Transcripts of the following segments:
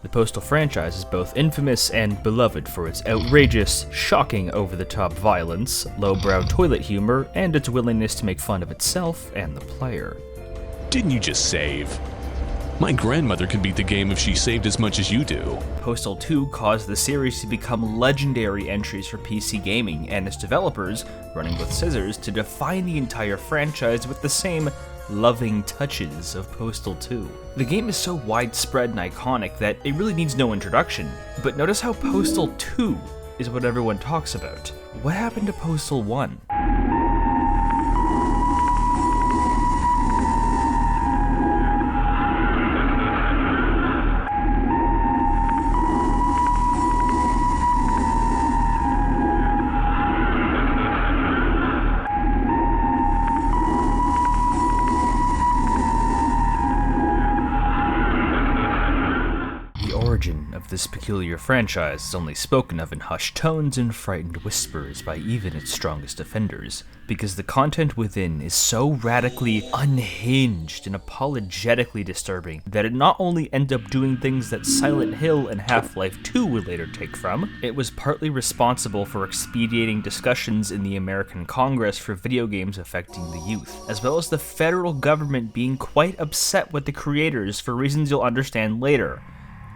The Postal franchise is both infamous and beloved for its outrageous, shocking, over-the-top violence, lowbrow toilet humor, and its willingness to make fun of itself and the player. Didn't you just save? My grandmother could beat the game if she saved as much as you do. Postal 2 caused the series to become legendary entries for PC gaming, and its developers, running with scissors, to define the entire franchise with the same loving touches of Postal 2. The game is so widespread and iconic that it really needs no introduction, but notice how Postal 2 is what everyone talks about. What happened to Postal 1? Of this peculiar franchise is only spoken of in hushed tones and frightened whispers by even its strongest defenders, because the content within is so radically unhinged and apologetically disturbing that it not only ended up doing things that Silent Hill and Half-Life 2 would later take from, it was partly responsible for expediting discussions in the American Congress for video games affecting the youth, as well as the federal government being quite upset with the creators for reasons you'll understand later.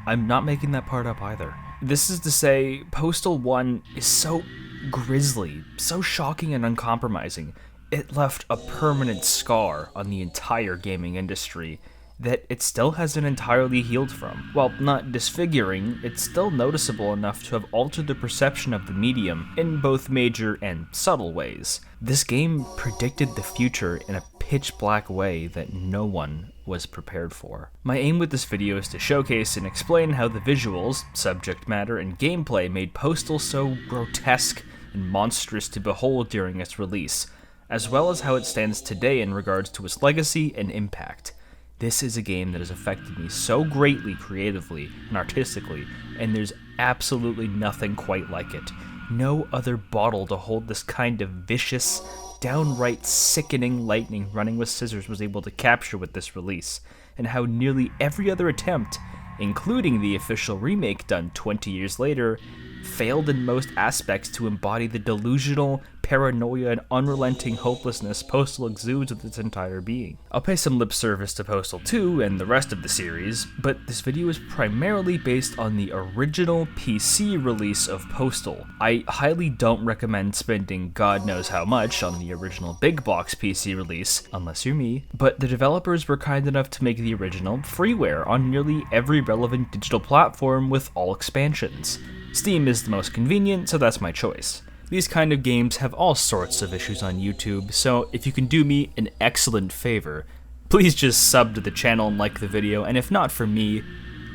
I'm not making that part up either. This is to say, Postal 1 is so grisly, so shocking and uncompromising, it left a permanent scar on the entire gaming industry that it still hasn't entirely healed from. While not disfiguring, it's still noticeable enough to have altered the perception of the medium in both major and subtle ways. This game predicted the future in a pitch-black way that no one was prepared for. My aim with this video is to showcase and explain how the visuals, subject matter, and gameplay made Postal so grotesque and monstrous to behold during its release, as well as how it stands today in regards to its legacy and impact. This is a game that has affected me so greatly creatively and artistically, and there's absolutely nothing quite like it. No other bottle to hold this kind of vicious, downright sickening lightning running with scissors was able to capture with this release, and how nearly every other attempt, including the official remake done 20 years later, failed in most aspects to embody the delusional, paranoia, and unrelenting hopelessness Postal exudes with its entire being. I'll pay some lip service to Postal 2 and the rest of the series, but this video is primarily based on the original PC release of Postal. I highly don't recommend spending God knows how much on the original big box PC release, unless you're me, but the developers were kind enough to make the original freeware on nearly every relevant digital platform with all expansions. Steam is the most convenient, so that's my choice. These kind of games have all sorts of issues on YouTube, so if you can do me an excellent favor, please just sub to the channel and like the video, and if not for me,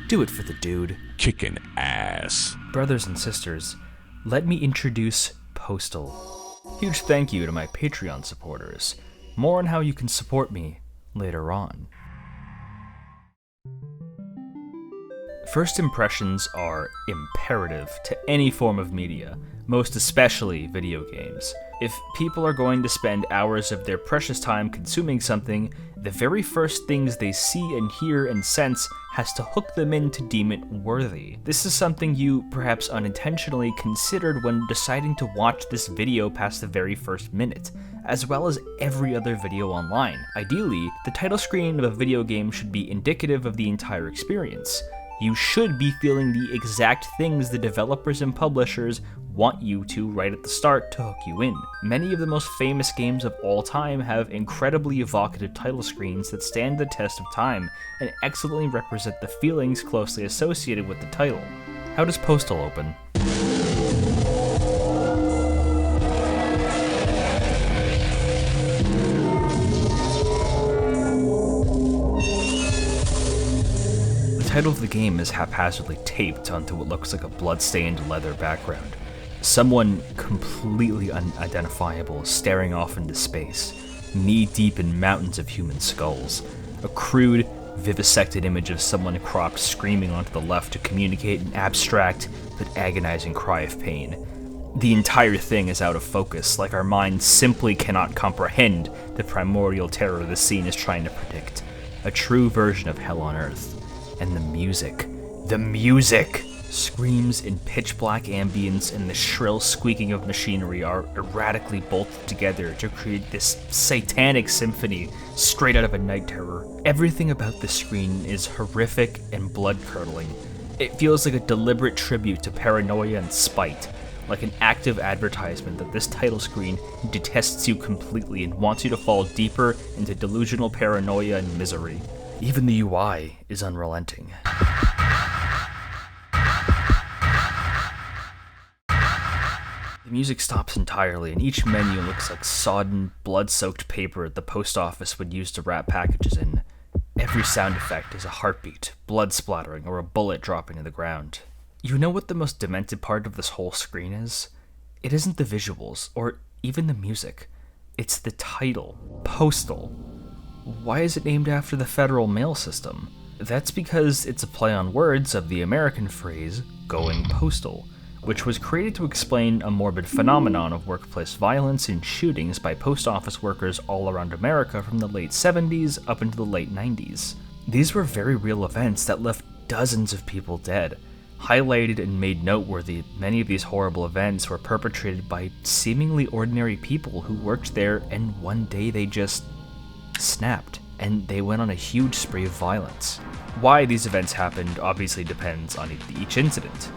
do it for the dude. Kickin' ass. Brothers and sisters, let me introduce Postal. Huge thank you to my Patreon supporters. More on how you can support me later on. First impressions are imperative to any form of media, most especially video games. If people are going to spend hours of their precious time consuming something, the very first things they see and hear and sense has to hook them in to deem it worthy. This is something you, perhaps unintentionally, considered when deciding to watch this video past the very first minute, as well as every other video online. Ideally, the title screen of a video game should be indicative of the entire experience. You should be feeling the exact things the developers and publishers want you to right at the start to hook you in. Many of the most famous games of all time have incredibly evocative title screens that stand the test of time and excellently represent the feelings closely associated with the title. How does Postal open? The title of the game is haphazardly taped onto what looks like a blood-stained leather background. Someone completely unidentifiable staring off into space, knee-deep in mountains of human skulls. A crude, vivisected image of someone cropped screaming onto the left to communicate an abstract but agonizing cry of pain. The entire thing is out of focus, like our minds simply cannot comprehend the primordial terror the scene is trying to predict. A true version of Hell on Earth. And the music. The music! Screams in pitch-black ambience and the shrill squeaking of machinery are erratically bolted together to create this satanic symphony straight out of a night terror. Everything about the screen is horrific and blood-curdling. It feels like a deliberate tribute to paranoia and spite, like an active advertisement that this title screen detests you completely and wants you to fall deeper into delusional paranoia and misery. Even the UI is unrelenting. The music stops entirely, and each menu looks like sodden, blood-soaked paper the post office would use to wrap packages in. Every sound effect is a heartbeat, blood splattering, or a bullet dropping to the ground. You know what the most demented part of this whole screen is? It isn't the visuals, or even the music. It's the title, Postal. Why is it named after the federal mail system? That's because it's a play on words of the American phrase, going postal, which was created to explain a morbid phenomenon of workplace violence and shootings by post office workers all around America from the late 70s up into the late 90s. These were very real events that left dozens of people dead. Highlighted and made noteworthy, many of these horrible events were perpetrated by seemingly ordinary people who worked there, and one day they just snapped, and they went on a huge spree of violence. Why these events happened obviously depends on each incident.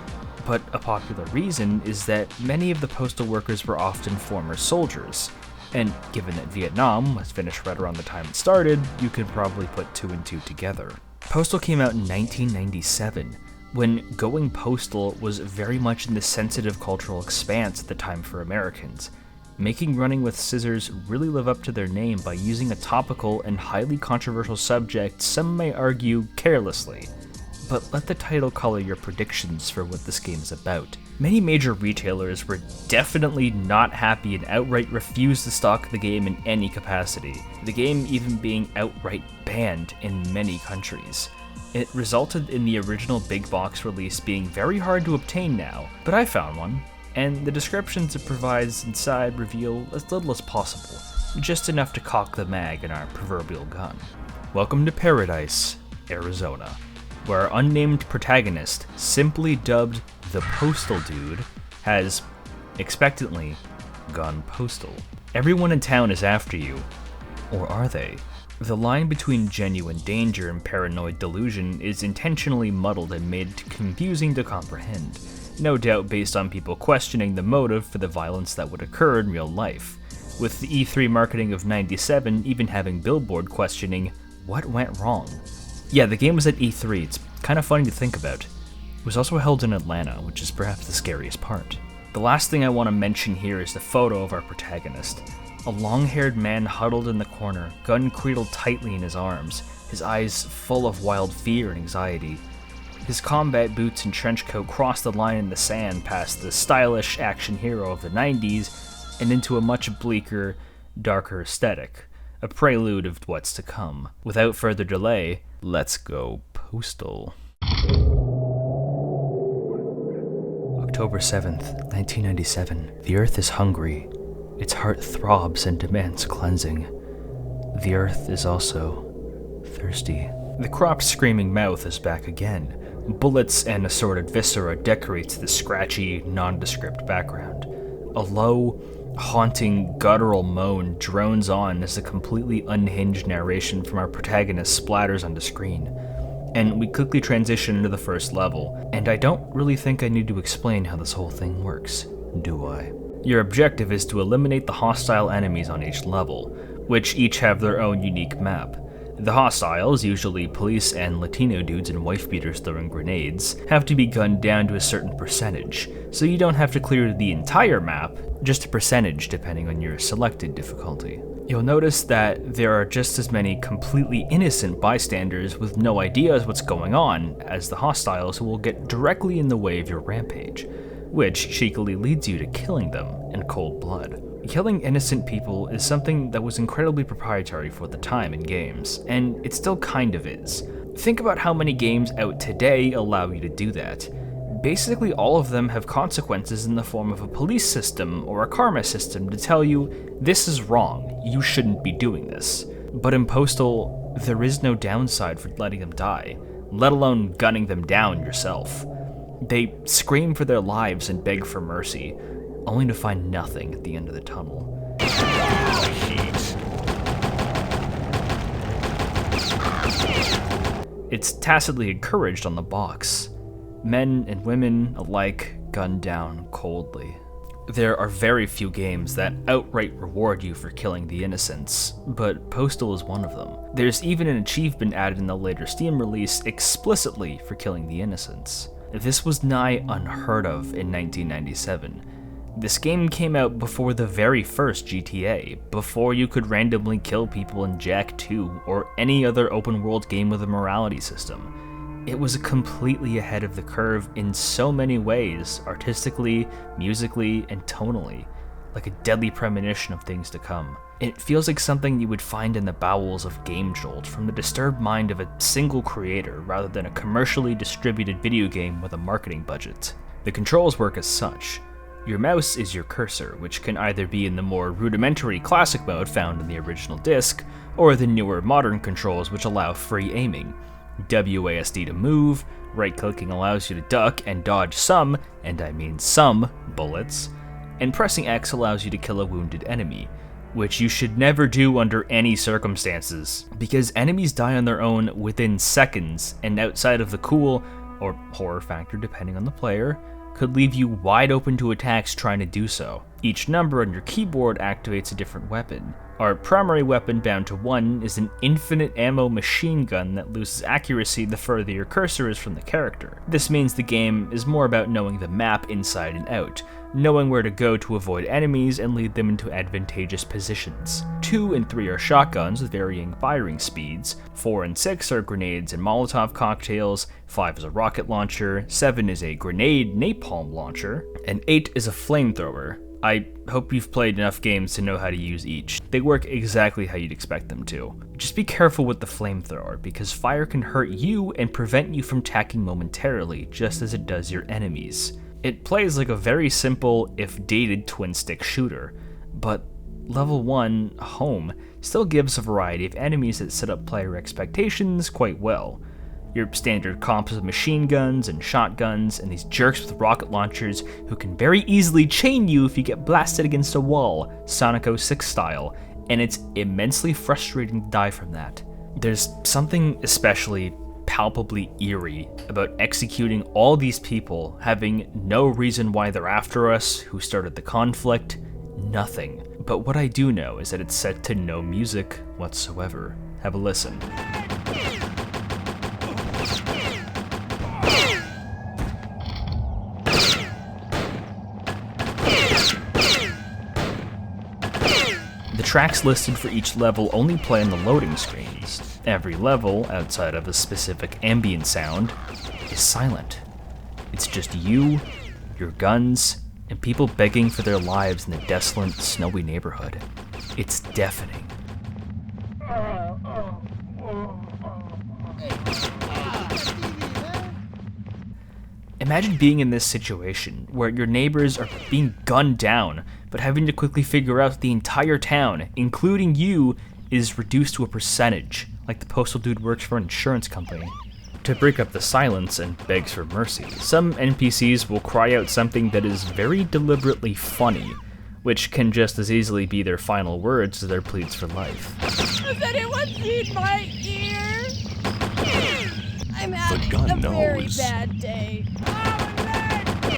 But a popular reason is that many of the postal workers were often former soldiers, and given that Vietnam was finished right around the time it started, you could probably put two and two together. Postal came out in 1997, when going postal was very much in the sensitive cultural expanse at the time for Americans, making running with scissors really live up to their name by using a topical and highly controversial subject, some may argue carelessly. But let the title color your predictions for what this game is about. Many major retailers were definitely not happy and outright refused to stock the game in any capacity, the game even being outright banned in many countries. It resulted in the original big box release being very hard to obtain now, but I found one, and the descriptions it provides inside reveal as little as possible, just enough to cock the mag in our proverbial gun. Welcome to Paradise, Arizona, where our unnamed protagonist, simply dubbed the Postal Dude, has, expectantly, gone postal. Everyone in town is after you. Or are they? The line between genuine danger and paranoid delusion is intentionally muddled and made confusing to comprehend, no doubt based on people questioning the motive for the violence that would occur in real life, with the E3 marketing of '97 even having Billboard questioning, what went wrong? Yeah, the game was at E3, it's kind of funny to think about. It was also held in Atlanta, which is perhaps the scariest part. The last thing I want to mention here is the photo of our protagonist. A long-haired man huddled in the corner, gun cradled tightly in his arms, his eyes full of wild fear and anxiety. His combat boots and trench coat cross the line in the sand past the stylish action hero of the 90s and into a much bleaker, darker aesthetic, a prelude of what's to come. Without further delay, let's go postal. October 7th, 1997. The Earth is hungry. Its heart throbs and demands cleansing. The Earth is also thirsty. The cropped screaming mouth is back again. Bullets and assorted viscera decorates the scratchy, nondescript background. A low, haunting, guttural moan drones on as the completely unhinged narration from our protagonist splatters onto screen. And we quickly transition into the first level, and I don't really think I need to explain how this whole thing works, do I? Your objective is to eliminate the hostile enemies on each level, which each have their own unique map. The hostiles, usually police and Latino dudes and wife-beaters throwing grenades, have to be gunned down to a certain percentage, so you don't have to clear the entire map, just a percentage depending on your selected difficulty. You'll notice that there are just as many completely innocent bystanders with no idea what's going on as the hostiles who will get directly in the way of your rampage, which cheekily leads you to killing them in cold blood. Killing innocent people is something that was incredibly proprietary for the time in games, and it still kind of is. Think about how many games out today allow you to do that. Basically all of them have consequences in the form of a police system or a karma system to tell you, this is wrong, you shouldn't be doing this. But in Postal, there is no downside for letting them die. let alone gunning them down yourself. They scream for their lives and beg for mercy, only to find nothing at the end of the tunnel. It's tacitly encouraged on the box. Men and women alike gunned down coldly. There are very few games that outright reward you for killing the innocents, but Postal is one of them. There's even an achievement added in the later Steam release explicitly for killing the innocents. This was nigh unheard of in 1997. This game came out before the very first GTA, before you could randomly kill people in Jak 2 or any other open world game with a morality system. It was completely ahead of the curve in so many ways, artistically, musically, and tonally, like a deadly premonition of things to come. It feels like something you would find in the bowels of Game Jolt from the disturbed mind of a single creator rather than a commercially distributed video game with a marketing budget. The controls work as such. Your mouse is your cursor, which can either be in the more rudimentary classic mode found in the original disc, or the newer modern controls which allow free aiming. WASD to move, right-clicking allows you to duck and dodge some, and I mean some, bullets, and pressing X allows you to kill a wounded enemy, which you should never do under any circumstances, because enemies die on their own within seconds, and outside of the cool, or horror factor depending on the player, could leave you wide open to attacks trying to do so. Each number on your keyboard activates a different weapon. Our primary weapon, bound to 1, is an infinite ammo machine gun that loses accuracy the further your cursor is from the character. This means the game is more about knowing the map inside and out, knowing where to go to avoid enemies and lead them into advantageous positions. 2 and 3 are shotguns with varying firing speeds, 4 and 6 are grenades and Molotov cocktails, 5 is a rocket launcher, 7 is a grenade napalm launcher, and 8 is a flamethrower. I hope you've played enough games to know how to use each. They work exactly how you'd expect them to. Just be careful with the flamethrower, because fire can hurt you and prevent you from tacking momentarily, just as it does your enemies. It plays like a very simple, if dated, twin-stick shooter, but level 1, Home, still gives a variety of enemies that set up player expectations quite well. Your standard comps of machine guns and shotguns, and these jerks with rocket launchers who can very easily chain you if you get blasted against a wall, Sonic 06 style, and it's immensely frustrating to die from that. There's something especially palpably eerie about executing all these people, having no reason why they're after us, who started the conflict, nothing. But what I do know is that it's set to no music whatsoever. Have a listen. The tracks listed for each level only play on the loading screens. Every level, outside of a specific ambient sound, is silent. It's just you, your guns, and people begging for their lives in the desolate, snowy neighborhood. It's deafening. Imagine being in this situation, where your neighbors are being gunned down, but having to quickly figure out that the entire town, including you, is reduced to a percentage, like the postal dude works for an insurance company. To break up the silence and begs for mercy, some NPCs will cry out something that is very deliberately funny, which can just as easily be their final words as their pleads for life. Has anyone seen my ear? I'm having gun a very knows. bad day.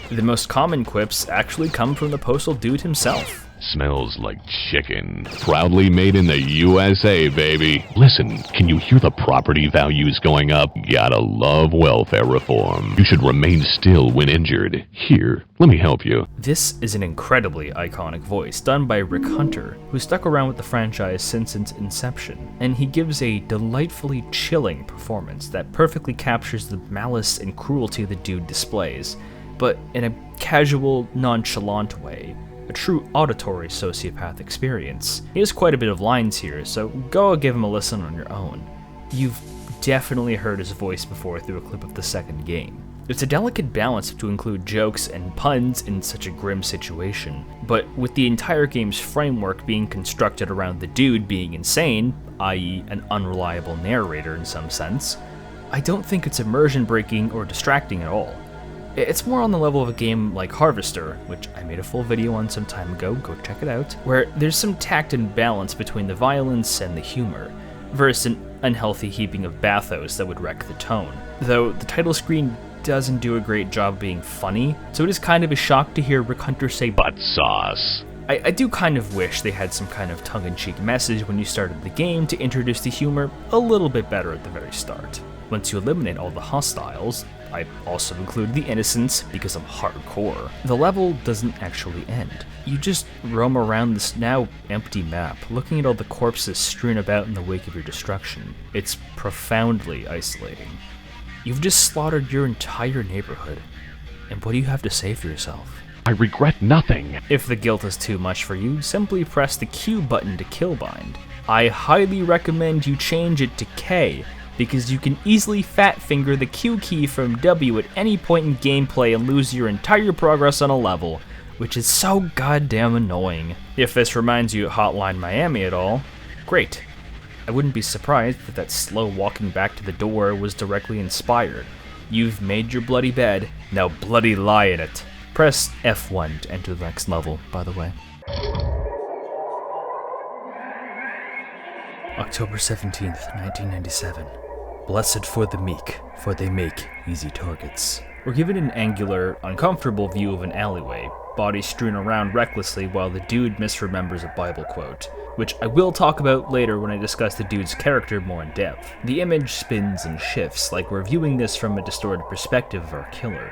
The most common quips actually come from the postal dude himself. Smells like chicken. Proudly made in the USA, baby. Listen, can you hear the property values going up? Gotta love welfare reform. You should remain still when injured. Here, let me help you. This is an incredibly iconic voice done by Rick Hunter, who stuck around with the franchise since its inception, and he gives a delightfully chilling performance that perfectly captures the malice and cruelty the dude displays, but in a casual, nonchalant way. A true auditory sociopath experience. He has quite a bit of lines here, so go give him a listen on your own. You've definitely heard his voice before through a clip of the second game. It's a delicate balance to include jokes and puns in such a grim situation, but with the entire game's framework being constructed around the dude being insane, i.e. an unreliable narrator in some sense, I don't think it's immersion breaking or distracting at all. It's more on the level of a game like Harvester, which I made a full video on some time ago, go check it out, where there's some tact and balance between the violence and the humor, versus an unhealthy heaping of bathos that would wreck the tone. Though the title screen doesn't do a great job being funny, so it is kind of a shock to hear Rick Hunter say Butt sauce. I do kind of wish they had some kind of tongue-in-cheek message when you started the game to introduce the humor a little bit better at the very start. Once you eliminate all the hostiles, I also include the innocents because I'm hardcore, the level doesn't actually end. You just roam around this now empty map, looking at all the corpses strewn about in the wake of your destruction. It's profoundly isolating. You've just slaughtered your entire neighborhood, and what do you have to say for yourself? I regret nothing. If the guilt is too much for you, simply press the Q button to killbind. I highly recommend you change it to K, because you can easily fat finger the Q key from W at any point in gameplay and lose your entire progress on a level, which is so goddamn annoying. If this reminds you of Hotline Miami at all, great. I wouldn't be surprised if that slow walking back to the door was directly inspired. You've made your bloody bed, now bloody lie in it. Press F1 to enter the next level, by the way. October 17th, 1997. Blessed for the meek, for they make easy targets. We're given an angular, uncomfortable view of an alleyway, bodies strewn around recklessly while the dude misremembers a Bible quote, which I will talk about later when I discuss the dude's character more in depth. The image spins and shifts like we're viewing this from a distorted perspective of our killer.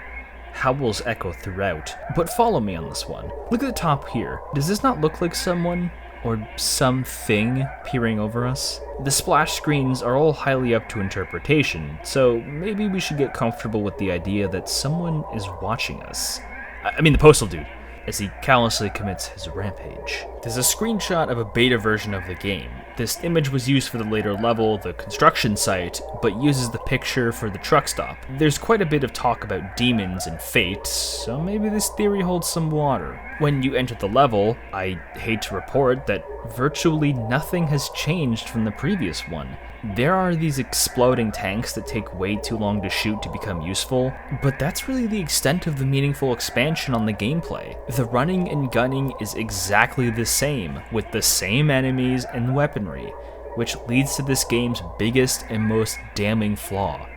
Howls echo throughout, but follow me on this one. Look at the top here. Does this not look like someone or something peering over us? The splash screens are all highly up to interpretation, so maybe we should get comfortable with the idea that someone is watching us. I mean the postal dude, as he callously commits his rampage. There's a screenshot of a beta version of the game. This image was used for the later level, the construction site, but uses the picture for the truck stop. There's quite a bit of talk about demons and fate, so maybe this theory holds some water. When you enter the level, I hate to report that virtually nothing has changed from the previous one. There are these exploding tanks that take way too long to shoot to become useful, but that's really the extent of the meaningful expansion on the gameplay. The running and gunning is exactly the same, with the same enemies and weaponry, which leads to this game's biggest and most damning flaw: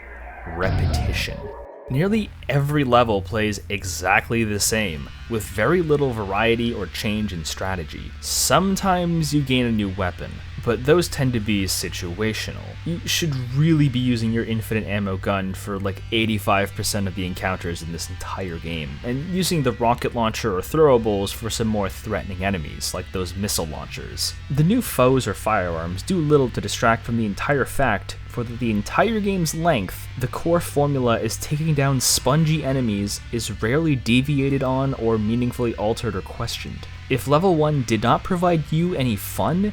repetition. Nearly every level plays exactly the same, with very little variety or change in strategy. Sometimes you gain a new weapon, but those tend to be situational. You should really be using your infinite ammo gun for like 85% of the encounters in this entire game, and using the rocket launcher or throwables for some more threatening enemies, like those missile launchers. The new foes or firearms do little to distract from the entire fact for the entire game's length, the core formula is taking down spongy enemies is rarely deviated on or meaningfully altered or questioned. If level 1 did not provide you any fun,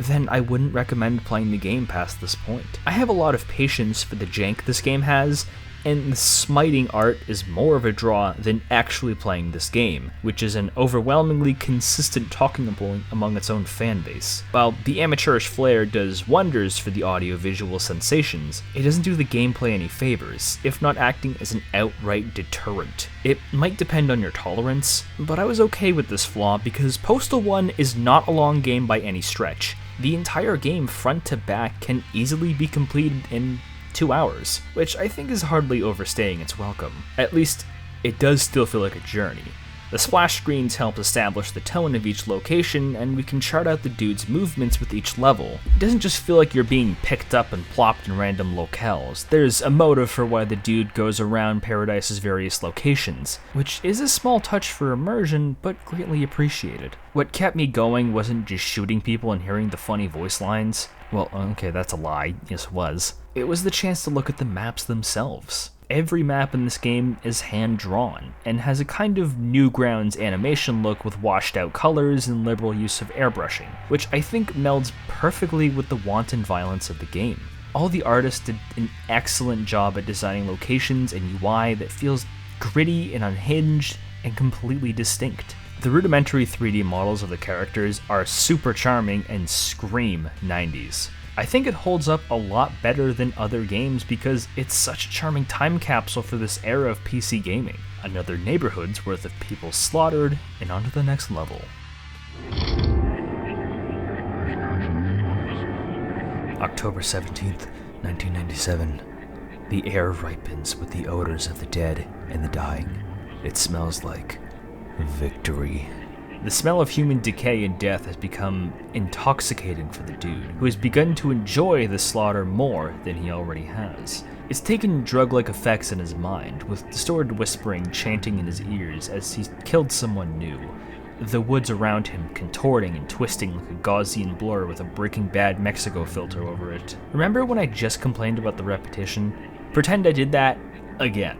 then I wouldn't recommend playing the game past this point. I have a lot of patience for the jank this game has, and the smiting art is more of a draw than actually playing this game, which is an overwhelmingly consistent talking point among its own fanbase. While the amateurish flair does wonders for the audio-visual sensations, it doesn't do the gameplay any favors, if not acting as an outright deterrent. It might depend on your tolerance, but I was okay with this flaw because Postal 1 is not a long game by any stretch. The entire game front to back can easily be completed in 2 hours, which I think is hardly overstaying its welcome. At least, it does still feel like a journey. The splash screens help establish the tone of each location, and we can chart out the dude's movements with each level. It doesn't just feel like you're being picked up and plopped in random locales. There's a motive for why the dude goes around Paradise's various locations, which is a small touch for immersion, but greatly appreciated. What kept me going wasn't just shooting people and hearing the funny voice lines. Well, okay, that's a lie. Yes, it was. It was the chance to look at the maps themselves. Every map in this game is hand-drawn, and has a kind of Newgrounds animation look with washed-out colors and liberal use of airbrushing, which I think melds perfectly with the wanton violence of the game. All the artists did an excellent job at designing locations and UI that feels gritty and unhinged and completely distinct. The rudimentary 3D models of the characters are super charming and scream 90s. I think it holds up a lot better than other games because it's such a charming time capsule for this era of PC gaming. Another neighborhood's worth of people slaughtered, and on to the next level. October 17th, 1997. The air ripens with the odors of the dead and the dying. It smells like victory. The smell of human decay and death has become intoxicating for the dude, who has begun to enjoy the slaughter more than he already has. It's taken drug-like effects in his mind, with distorted whispering chanting in his ears as he killed someone new. The woods around him contorting and twisting like a Gaussian blur with a Breaking Bad Mexico filter over it. Remember when I just complained about the repetition? Pretend I did that again.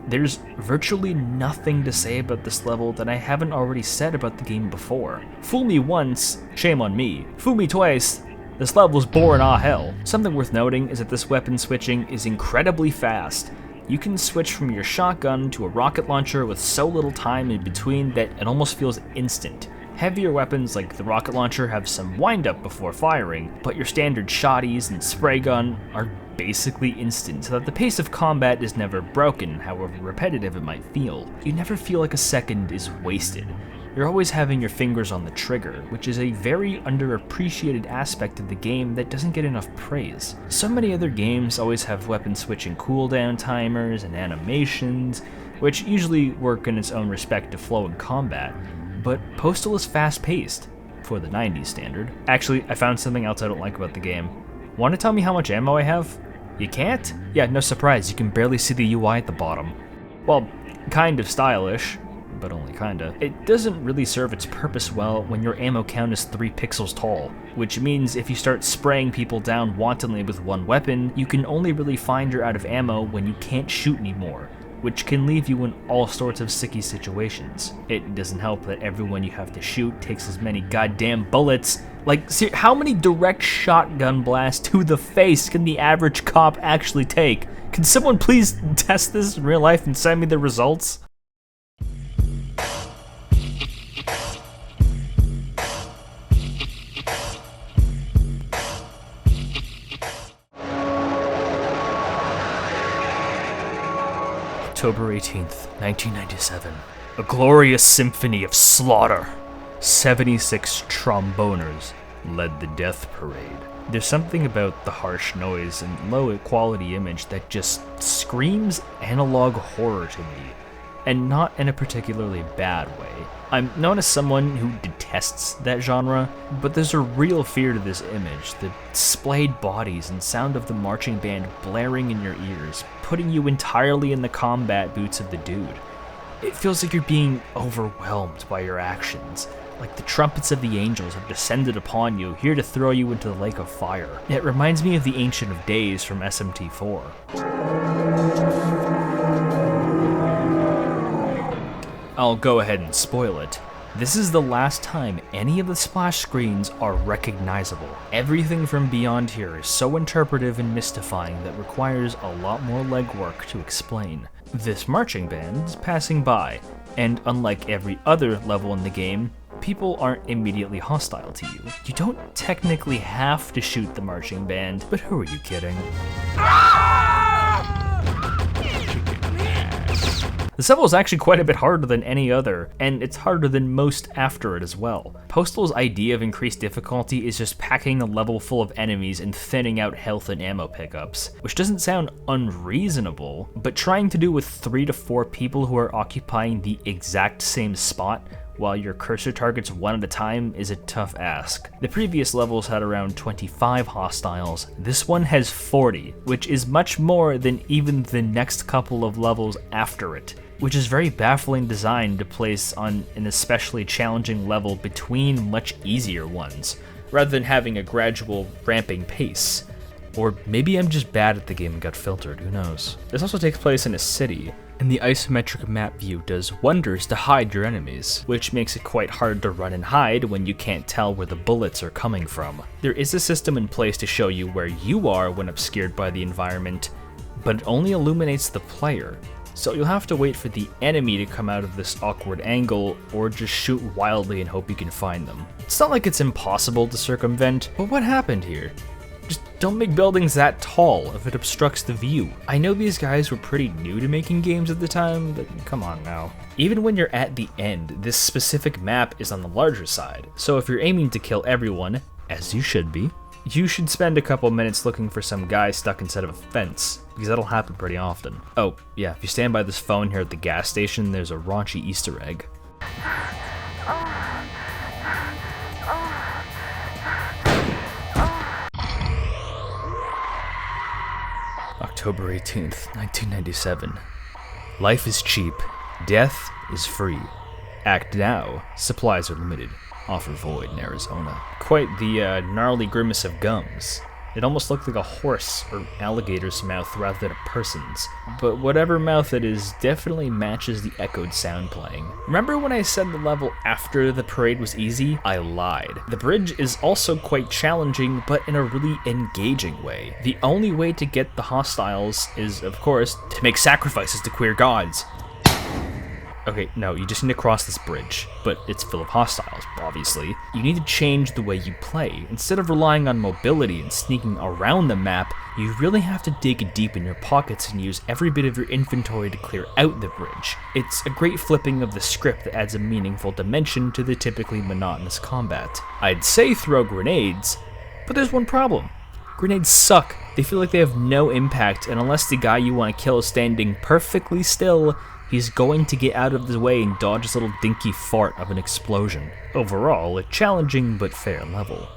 There's virtually nothing to say about this level that I haven't already said about the game before. Fool me once, shame on me. Fool me twice, this level's boring ah hell. Something worth noting is that this weapon switching is incredibly fast. You can switch from your shotgun to a rocket launcher with so little time in between that it almost feels instant. Heavier weapons like the rocket launcher have some wind-up before firing, but your standard shotties and spray gun are basically instant, so that the pace of combat is never broken, however repetitive it might feel. You never feel like a second is wasted. You're always having your fingers on the trigger, which is a very underappreciated aspect of the game that doesn't get enough praise. So many other games always have weapon switching cooldown timers and animations, which usually work in its own respective flow in combat, but Postal is fast-paced, for the 90s standard. Actually, I found something else I don't like about the game. Want to tell me how much ammo I have? You can't? Yeah, no surprise, you can barely see the UI at the bottom. Well, kind of stylish, but only kinda. It doesn't really serve its purpose well when your ammo count is 3 pixels tall, which means if you start spraying people down wantonly with one weapon, you can only really find you're out of ammo when you can't shoot anymore, which can leave you in all sorts of sticky situations. It doesn't help that everyone you have to shoot takes as many goddamn bullets. Like, how many direct shotgun blasts to the face can the average cop actually take? Can someone please test this in real life and send me the results? October 18th, 1997. A glorious symphony of slaughter. 76 tromboners led the death parade. There's something about the harsh noise and low quality image that just screams analog horror to me, and not in a particularly bad way. I'm known as someone who detests that genre, but there's a real fear to this image, the splayed bodies and sound of the marching band blaring in your ears, putting you entirely in the combat boots of the dude. It feels like you're being overwhelmed by your actions, like the trumpets of the angels have descended upon you, here to throw you into the lake of fire. It reminds me of the Ancient of Days from SMT4. I'll go ahead and spoil it. This is the last time any of the splash screens are recognizable. Everything from beyond here is so interpretive and mystifying that requires a lot more legwork to explain. This marching band is passing by, and unlike every other level in the game, people aren't immediately hostile to you. You don't technically have to shoot the marching band, but who are you kidding? This level is actually quite a bit harder than any other, and it's harder than most after it as well. Postal's idea of increased difficulty is just packing a level full of enemies and thinning out health and ammo pickups, which doesn't sound unreasonable, but trying to do with 3 to 4 people who are occupying the exact same spot while your cursor targets one at a time is a tough ask. The previous levels had around 25 hostiles, this one has 40, which is much more than even the next couple of levels after it, which is very baffling design to place on an especially challenging level between much easier ones, rather than having a gradual ramping pace. Or maybe I'm just bad at the game and got filtered, who knows. This also takes place in a city, and the isometric map view does wonders to hide your enemies, which makes it quite hard to run and hide when you can't tell where the bullets are coming from. There is a system in place to show you where you are when obscured by the environment, but it only illuminates the player, so you'll have to wait for the enemy to come out of this awkward angle, or just shoot wildly and hope you can find them. It's not like it's impossible to circumvent, but what happened here? Don't make buildings that tall if it obstructs the view. I know these guys were pretty new to making games at the time, but come on now. Even when you're at the end, this specific map is on the larger side, so if you're aiming to kill everyone, as you should be, you should spend a couple minutes looking for some guy stuck inside of a fence, because that'll happen pretty often. Oh, yeah, if you stand by this phone here at the gas station, there's a raunchy Easter egg. October 18th, 1997. Life is cheap. Death is free. Act now. Supplies are limited. Offer void in Arizona. Quite the gnarly grimace of gums. It almost looked like a horse or alligator's mouth rather than a person's. But whatever mouth it is definitely matches the echoed sound playing. Remember when I said the level after the parade was easy? I lied. The bridge is also quite challenging, but in a really engaging way. The only way to get the hostiles is, of course, to make sacrifices to queer gods. Okay, no, you just need to cross this bridge, but it's full of hostiles, obviously. You need to change the way you play. Instead of relying on mobility and sneaking around the map, you really have to dig deep in your pockets and use every bit of your inventory to clear out the bridge. It's a great flipping of the script that adds a meaningful dimension to the typically monotonous combat. I'd say throw grenades, but there's one problem. Grenades suck. They feel like they have no impact, and unless the guy you want to kill is standing perfectly still, he's going to get out of the way and dodge this little dinky fart of an explosion. Overall, a challenging but fair level.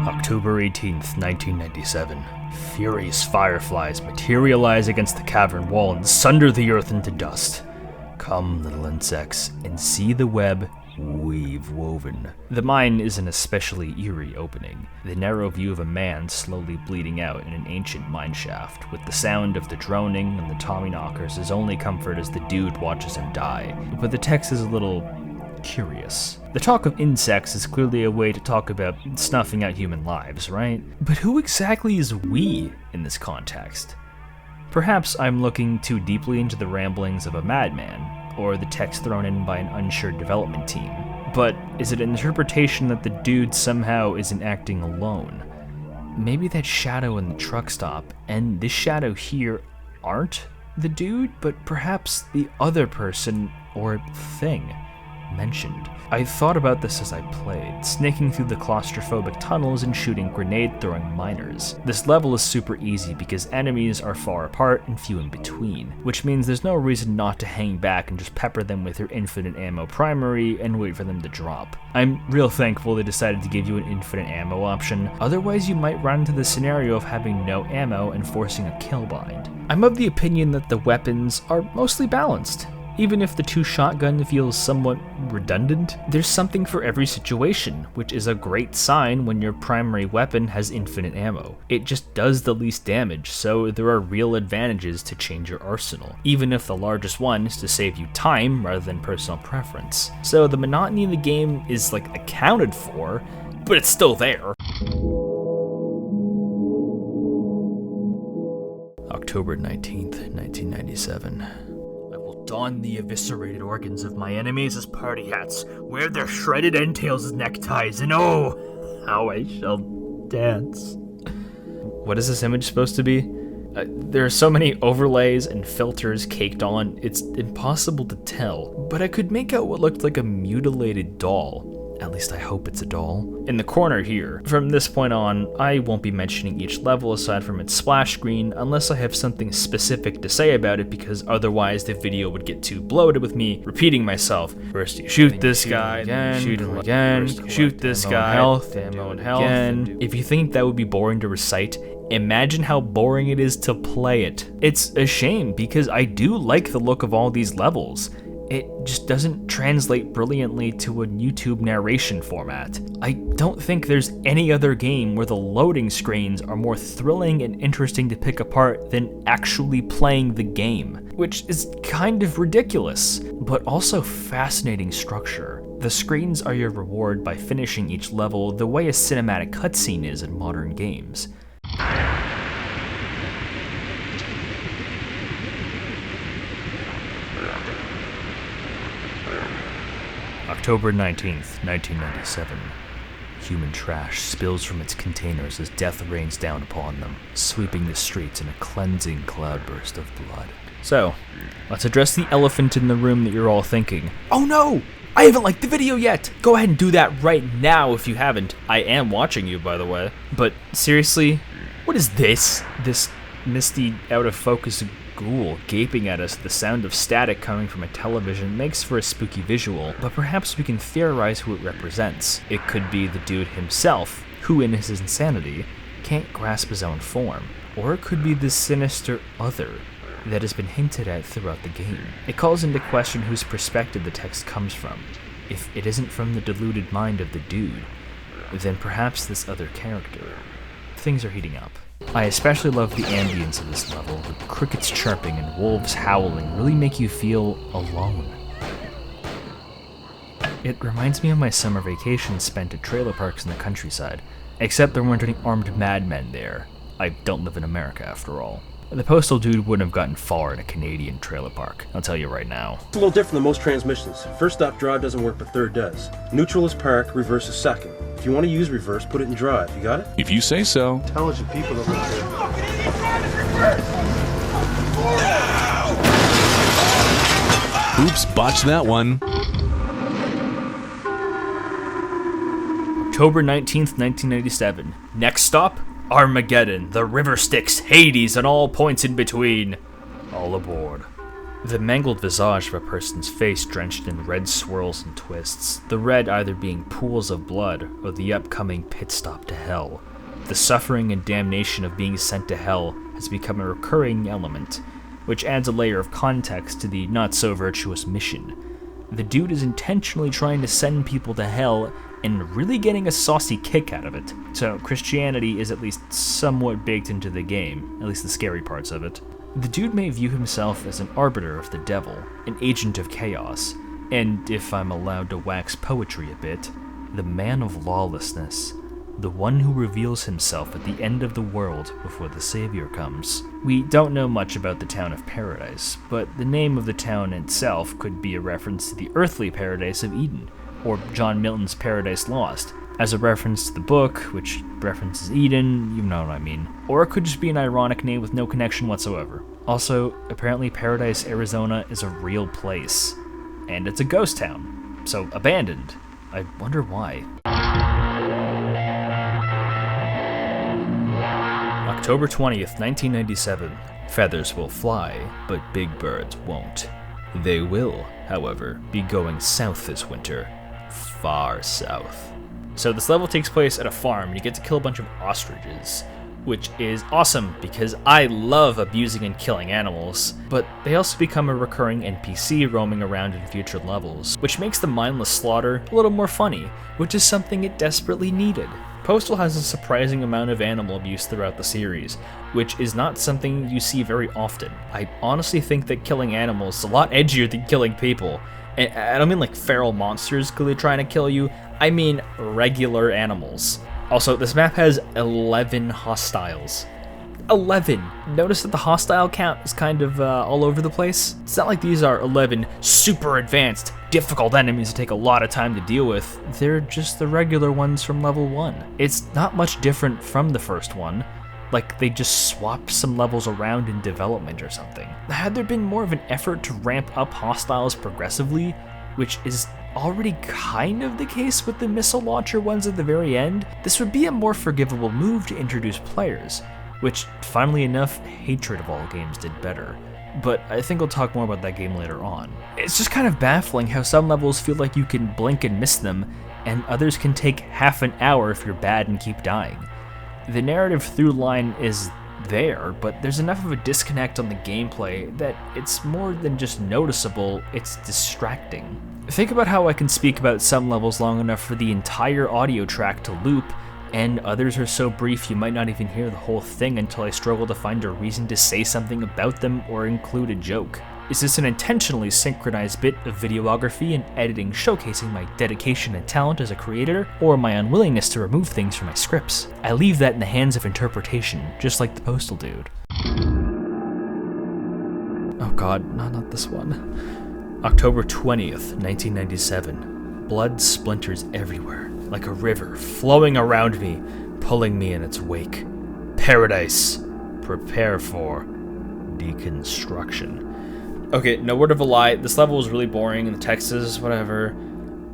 October 18th, 1997. Furious fireflies materialize against the cavern wall and sunder the earth into dust. Come, little insects, and see the web we've woven. The mine is an especially eerie opening, the narrow view of a man slowly bleeding out in an ancient mine shaft, with the sound of the droning and the tommyknockers his only comfort as the dude watches him die. But the text is a little curious. The talk of insects is clearly a way to talk about snuffing out human lives, right? But who exactly is we in this context? Perhaps I'm looking too deeply into the ramblings of a madman, or the text thrown in by an unsure development team. But is it an interpretation that the dude somehow isn't acting alone? Maybe that shadow in the truck stop and this shadow here aren't the dude, but perhaps the other person or thing mentioned. I thought about this as I played, snaking through the claustrophobic tunnels and shooting grenade-throwing miners. This level is super easy because enemies are far apart and few in between, which means there's no reason not to hang back and just pepper them with your infinite ammo primary and wait for them to drop. I'm real thankful they decided to give you an infinite ammo option, otherwise you might run into the scenario of having no ammo and forcing a kill bind. I'm of the opinion that the weapons are mostly balanced. Even if the two-shotgun feels somewhat redundant, there's something for every situation, which is a great sign when your primary weapon has infinite ammo. It just does the least damage, so there are real advantages to change your arsenal, even if the largest one is to save you time rather than personal preference. So the monotony of the game is accounted for, but it's still there. October 19th, 1997. Don the eviscerated organs of my enemies as party hats, wear their shredded entails as neckties, and oh, how I shall dance. What is this image supposed to be? There are so many overlays and filters caked on, it's impossible to tell, but I could make out what looked like a mutilated doll. At least I hope it's a doll. In the corner here. From this point on, I won't be mentioning each level aside from its splash screen unless I have something specific to say about it, because otherwise the video would get too bloated with me repeating myself. First you shoot this guy, then you shoot him again, shoot this guy, health, ammo and health, again. If you think that would be boring to recite, imagine how boring it is to play it. It's a shame because I do like the look of all these levels. It just doesn't translate brilliantly to a YouTube narration format. I don't think there's any other game where the loading screens are more thrilling and interesting to pick apart than actually playing the game, which is kind of ridiculous, but also fascinating structure. The screens are your reward by finishing each level the way a cinematic cutscene is in modern games. October October 19th, 1997. Human trash spills from its containers as death rains down upon them, sweeping the streets in a cleansing cloudburst of blood. So, let's address the elephant in the room that you're all thinking, "Oh no! I haven't liked the video yet!" Go ahead and do that right now if you haven't. I am watching you, by the way. But seriously, what is this? This misty, out-of-focus ghoul gaping at us, the sound of static coming from a television makes for a spooky visual, but perhaps we can theorize who it represents. It could be the dude himself, who in his insanity can't grasp his own form, or it could be this sinister other that has been hinted at throughout the game. It calls into question whose perspective the text comes from. If it isn't from the deluded mind of the dude, then perhaps this other character. Things are heating up. I especially love the ambience of this level. The crickets chirping and wolves howling really make you feel alone. It reminds me of my summer vacation spent at trailer parks in the countryside, except there weren't any armed madmen there. I don't live in America after all. The postal dude wouldn't have gotten far in a Canadian trailer park, I'll tell you right now. It's a little different than most transmissions. First stop drive doesn't work, but third does. Neutral is park, reverse is second. If you want to use reverse, put it in drive. You got it? If you say so. Intelligent people don't look here. Oops, botched that one. October 19th, 1997. Next stop? Armageddon, the River Styx, Hades, and all points in between. All aboard. The mangled visage of a person's face drenched in red swirls and twists, the red either being pools of blood or the upcoming pit stop to hell. The suffering and damnation of being sent to hell has become a recurring element, which adds a layer of context to the not-so-virtuous mission. The dude is intentionally trying to send people to hell and really getting a saucy kick out of it. So Christianity is at least somewhat baked into the game, at least the scary parts of it. The dude may view himself as an arbiter of the devil, an agent of chaos, and if I'm allowed to wax poetry a bit, the man of lawlessness, the one who reveals himself at the end of the world before the savior comes. We don't know much about the town of Paradise, but the name of the town itself could be a reference to the earthly paradise of Eden, or John Milton's Paradise Lost, as a reference to the book, which references Eden, you know what I mean. Or it could just be an ironic name with no connection whatsoever. Also, apparently Paradise, Arizona is a real place, and it's a ghost town, so abandoned. I wonder why. October 20th, 1997. Feathers will fly, but big birds won't. They will, however, be going south this winter. Far south. So this level takes place at a farm, and you get to kill a bunch of ostriches, which is awesome because I love abusing and killing animals, but they also become a recurring NPC roaming around in future levels, which makes the mindless slaughter a little more funny, which is something it desperately needed. Postal has a surprising amount of animal abuse throughout the series, which is not something you see very often. I honestly think that killing animals is a lot edgier than killing people. And I don't mean like feral monsters clearly trying to kill you, I mean regular animals. Also, this map has 11 hostiles. 11! Notice that the hostile count is kind of all over the place. It's not like these are 11 super advanced, difficult enemies that take a lot of time to deal with. They're just the regular ones from level 1. It's not much different from the first one. Like they just swapped some levels around in development or something. Had there been more of an effort to ramp up hostiles progressively, which is already kind of the case with the missile launcher ones at the very end, this would be a more forgivable move to introduce players, which, funnily enough, Hatred of all games did better. But I think we'll talk more about that game later on. It's just kind of baffling how some levels feel like you can blink and miss them, and others can take half an hour if you're bad and keep dying. The narrative through line is there, but there's enough of a disconnect on the gameplay that it's more than just noticeable, it's distracting. Think about how I can speak about some levels long enough for the entire audio track to loop, and others are so brief you might not even hear the whole thing until I struggle to find a reason to say something about them or include a joke. Is this an intentionally synchronized bit of videography and editing showcasing my dedication and talent as a creator, or my unwillingness to remove things from my scripts? I leave that in the hands of interpretation, just like the Postal Dude. Oh god, not this one. October 20th, 1997. Blood splinters everywhere, like a river flowing around me, pulling me in its wake. Paradise. Prepare for deconstruction. Okay, no word of a lie, this level was really boring and the text is whatever.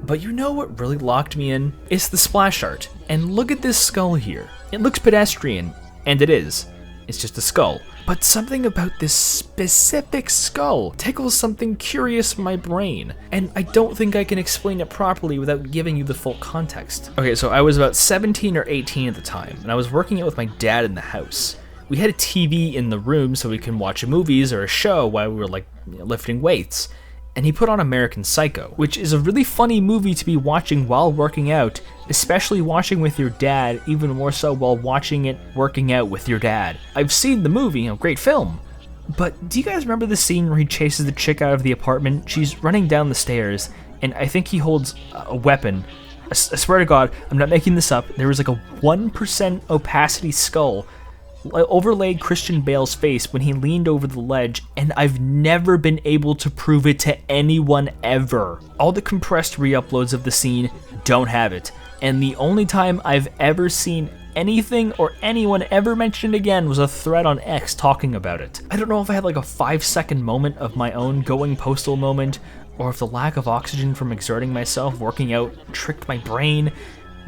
But you know what really locked me in? It's the splash art. And look at this skull here. It looks pedestrian, and it is. It's just a skull. But something about this specific skull tickles something curious in my brain, and I don't think I can explain it properly without giving you the full context. Okay, so I was about 17 or 18 at the time, and I was working out with my dad in the house. We had a TV in the room so we can watch movies or a show while we were lifting weights. And he put on American Psycho, which is a really funny movie to be watching while working out, especially watching with your dad, even more so while watching it working out with your dad. I've seen the movie, great film. But do you guys remember the scene where he chases the chick out of the apartment? She's running down the stairs, and I think he holds a weapon. I swear to God, I'm not making this up. There was like a 1% opacity skull overlaid Christian Bale's face when he leaned over the ledge, and I've never been able to prove it to anyone ever. All the compressed re-uploads of the scene don't have it, and the only time I've ever seen anything or anyone ever mention it again was a thread on X talking about it. I don't know if I had like a 5-second moment of my own going postal moment, or if the lack of oxygen from exerting myself working out tricked my brain,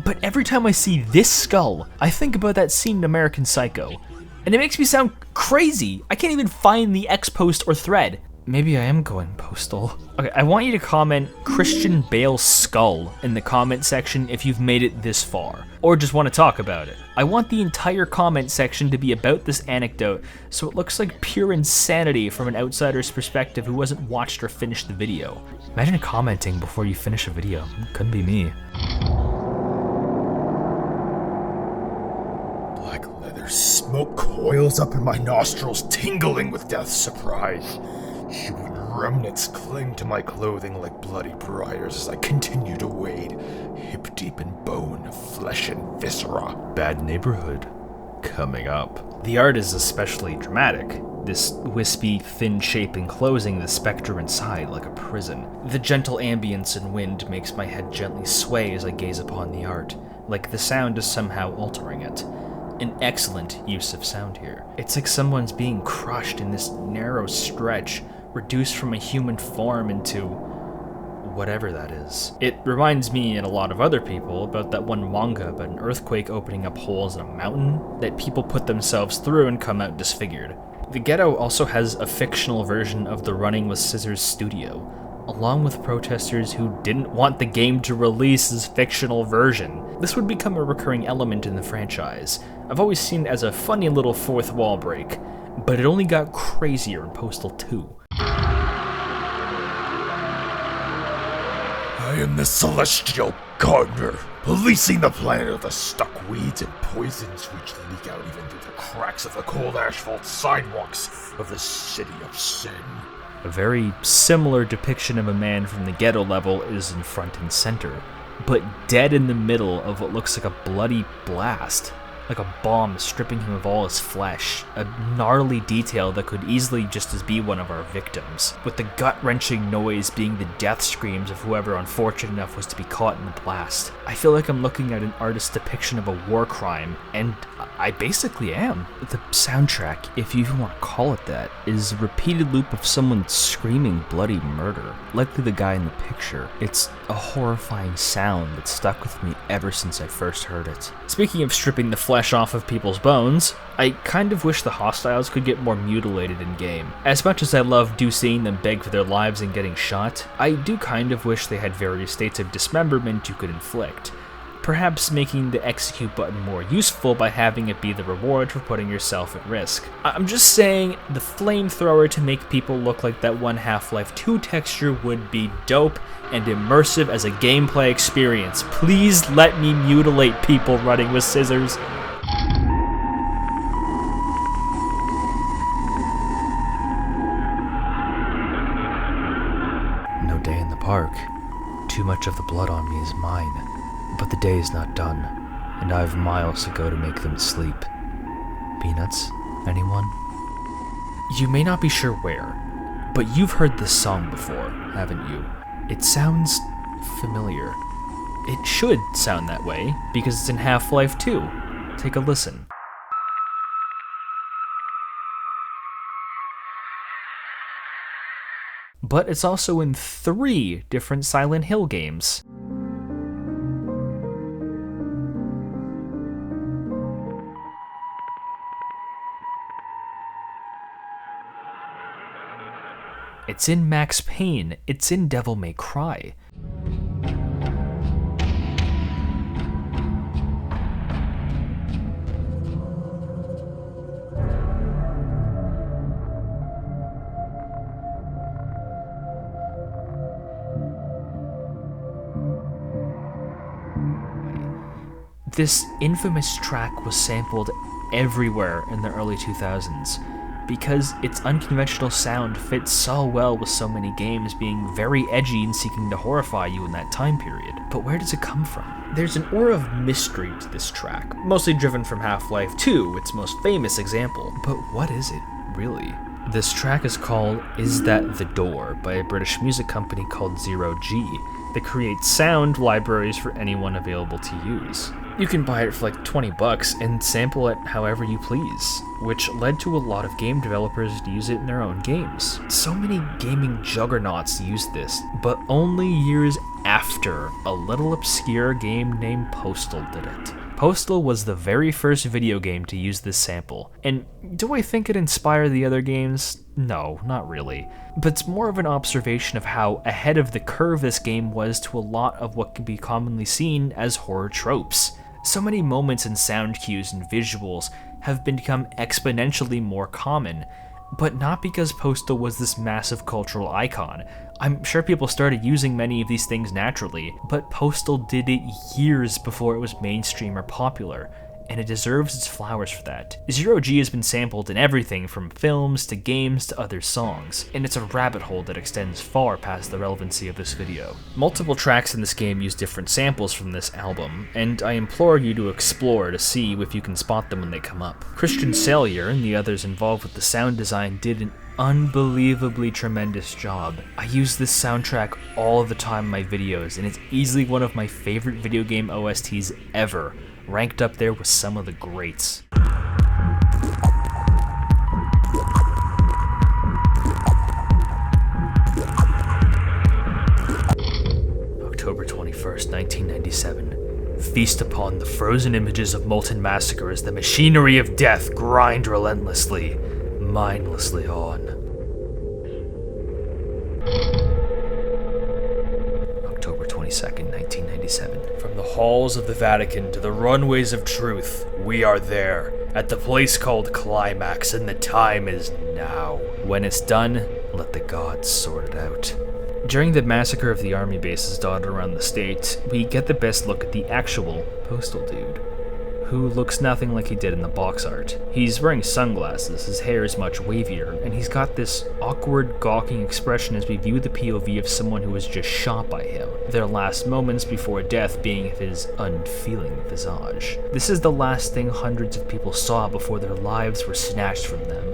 but every time I see this skull, I think about that scene in American Psycho. And it makes me sound crazy. I can't even find the X post or thread. Maybe I am going postal. Okay, I want you to comment Christian Bale's skull in the comment section if you've made it this far, or just want to talk about it. I want the entire comment section to be about this anecdote, so it looks like pure insanity from an outsider's perspective who hasn't watched or finished the video. Imagine commenting before you finish a video. Couldn't be me. Smoke coils up in my nostrils, tingling with death's surprise. Human remnants cling to my clothing like bloody briars as I continue to wade, hip-deep in bone, flesh, and viscera. Bad neighborhood coming up. The art is especially dramatic. This wispy, thin shape enclosing the specter inside like a prison. The gentle ambience and wind makes my head gently sway as I gaze upon the art, like the sound is somehow altering it. An excellent use of sound here. It's like someone's being crushed in this narrow stretch, reduced from a human form into whatever that is. It reminds me and a lot of other people about that one manga about an earthquake opening up holes in a mountain that people put themselves through and come out disfigured. The Ghetto also has a fictional version of the Running with Scissors studio, along with protesters who didn't want the game to release this fictional version. This would become a recurring element in the franchise. I've always seen it as a funny little fourth wall break, but it only got crazier in Postal 2. I am the Celestial Gardener, policing the planet of the stuck weeds and poisons which leak out even through the cracks of the cold asphalt sidewalks of the City of Sin. A very similar depiction of a man from the Ghetto level is in front and center, but dead in the middle of what looks like a bloody blast, like a bomb stripping him of all his flesh, a gnarly detail that could easily just as be one of our victims, with the gut-wrenching noise being the death screams of whoever unfortunate enough was to be caught in the blast. I feel like I'm looking at an artist's depiction of a war crime, and I basically am. The soundtrack, if you even want to call it that, is a repeated loop of someone screaming bloody murder, likely the guy in the picture. It's a horrifying sound that stuck with me ever since I first heard it. Speaking of stripping the flesh off of people's bones, I kind of wish the hostiles could get more mutilated in-game. As much as I love seeing them beg for their lives and getting shot, I do kind of wish they had various states of dismemberment you could inflict. Perhaps making the execute button more useful by having it be the reward for putting yourself at risk. I'm just saying, the flamethrower to make people look like that one Half-Life 2 texture would be dope and immersive as a gameplay experience. Please let me mutilate people running with scissors. No day in the park. Too much of the blood on me is mine. But the day is not done, and I have miles to go to make them sleep. Peanuts? Anyone? You may not be sure where, but you've heard this song before, haven't you? It sounds familiar. It should sound that way, because it's in Half-Life 2. Take a listen. But it's also in 3 different Silent Hill games. It's in Max Payne, it's in Devil May Cry. This infamous track was sampled everywhere in the early 2000s because its unconventional sound fits so well with so many games being very edgy and seeking to horrify you in that time period. But where does it come from? There's an aura of mystery to this track, mostly driven from Half-Life 2, its most famous example. But what is it, really? This track is called Is That the Door by a British music company called Zero G that creates sound libraries for anyone available to use. You can buy it for like $20 and sample it however you please, which led to a lot of game developers to use it in their own games. So many gaming juggernauts used this, but only years after a little obscure game named Postal did it. Postal was the very first video game to use this sample, and do I think it inspired the other games? No, not really. But it's more of an observation of how ahead of the curve this game was to a lot of what can be commonly seen as horror tropes. So many moments and sound cues and visuals have become exponentially more common, but not because Postal was this massive cultural icon. I'm sure people started using many of these things naturally, but Postal did it years before it was mainstream or popular, and it deserves its flowers for that. Zero G has been sampled in everything from films to games to other songs, and it's a rabbit hole that extends far past the relevancy of this video. Multiple tracks in this game use different samples from this album, and I implore you to explore to see if you can spot them when they come up. Christian Salyer and the others involved with the sound design did an unbelievably tremendous job. I use this soundtrack all the time in my videos, and it's easily one of my favorite video game OSTs ever, ranked up there with some of the greats. October 21st, 1997. Feast upon the frozen images of molten massacre as the machinery of death grind relentlessly, mindlessly on. October 22nd, 1997. From the halls of the Vatican to the runways of truth, we are there, at the place called Climax, and the time is now. When it's done, let the gods sort it out. During the massacre of the army bases dotted around the state, we get the best look at the actual Postal dude, who looks nothing like he did in the box art. He's wearing sunglasses, his hair is much wavier, and he's got this awkward, gawking expression as we view the POV of someone who was just shot by him, their last moments before death being of his unfeeling visage. This is the last thing hundreds of people saw before their lives were snatched from them.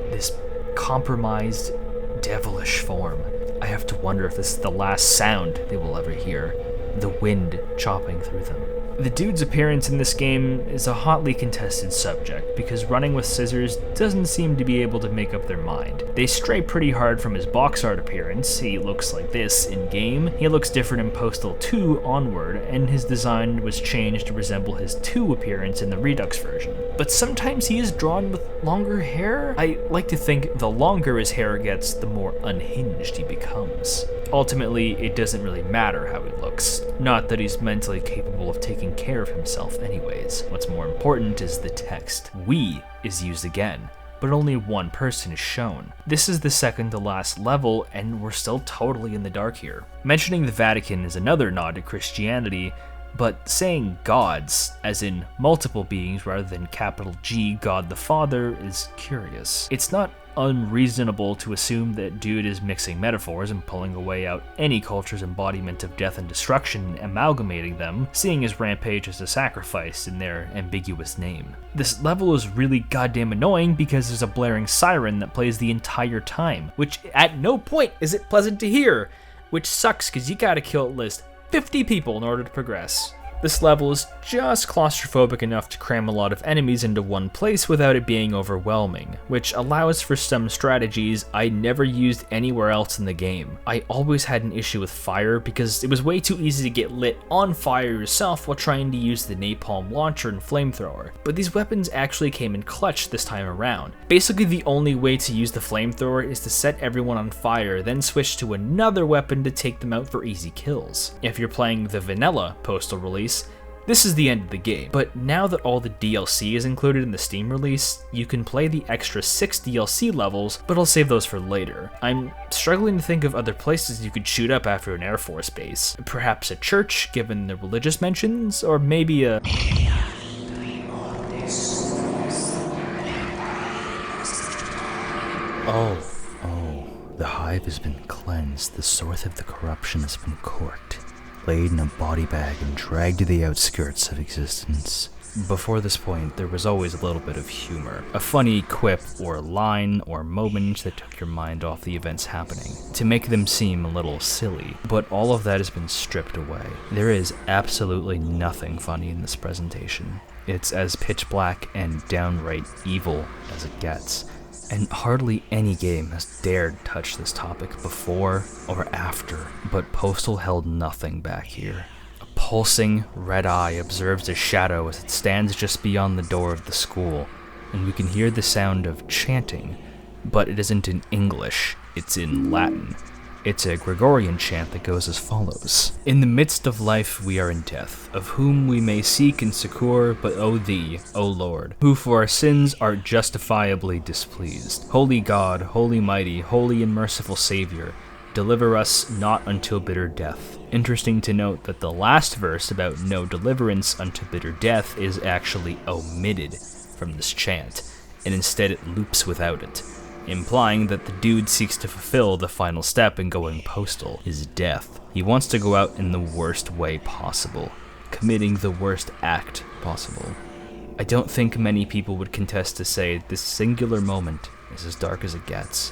This compromised, devilish form. I have to wonder if this is the last sound they will ever hear, the wind chopping through them. The dude's appearance in this game is a hotly contested subject, because running with scissors doesn't seem to be able to make up their mind. They stray pretty hard from his box art appearance. He looks like this in-game, he looks different in Postal 2 onward, and his design was changed to resemble his 2 appearance in the Redux version. But sometimes he is drawn with longer hair? I like to think the longer his hair gets, the more unhinged he becomes. Ultimately, it doesn't really matter how he looks. Not that he's mentally capable of taking care of himself anyways. What's more important is the text. "We" is used again, but only one person is shown. This is the second to last level, and we're still totally in the dark here. Mentioning the Vatican is another nod to Christianity, but saying gods, as in multiple beings rather than capital G, God the Father, is curious. It's not unreasonable to assume that dude is mixing metaphors and pulling away out any culture's embodiment of death and destruction and amalgamating them, seeing his rampage as a sacrifice in their ambiguous name. This level is really goddamn annoying because there's a blaring siren that plays the entire time, which at no point is it pleasant to hear, which sucks because you gotta kill at least 50 people in order to progress. This level is just claustrophobic enough to cram a lot of enemies into one place without it being overwhelming, which allows for some strategies I never used anywhere else in the game. I always had an issue with fire because it was way too easy to get lit on fire yourself while trying to use the napalm launcher and flamethrower, but these weapons actually came in clutch this time around. Basically the only way to use the flamethrower is to set everyone on fire, then switch to another weapon to take them out for easy kills. If you're playing the vanilla Postal release, this is the end of the game, but now that all the DLC is included in the Steam release, you can play the extra 6 DLC levels, but I'll save those for later. I'm struggling to think of other places you could shoot up after an Air Force base. Perhaps a church, given the religious mentions, or maybe a... Oh, the hive has been cleansed, the source of the corruption has been corked, laid in a body bag and dragged to the outskirts of existence. Before this point, there was always a little bit of humor, a funny quip or line or moment that took your mind off the events happening, to make them seem a little silly, but all of that has been stripped away. There is absolutely nothing funny in this presentation. It's as pitch black and downright evil as it gets. And hardly any game has dared touch this topic before or after, but Postal held nothing back here. A pulsing red eye observes a shadow as it stands just beyond the door of the school, and we can hear the sound of chanting, but it isn't in English, it's in Latin. It's a Gregorian chant that goes as follows. In the midst of life we are in death, of whom we may seek and succor, but O thee, O Lord, who for our sins art justifiably displeased. Holy God, holy mighty, holy and merciful Savior, deliver us not until bitter death. Interesting to note that the last verse about no deliverance unto bitter death is actually omitted from this chant, and instead it loops without it, implying that the dude seeks to fulfill the final step in going postal, his death. He wants to go out in the worst way possible, committing the worst act possible. I don't think many people would contest to say this singular moment is as dark as it gets.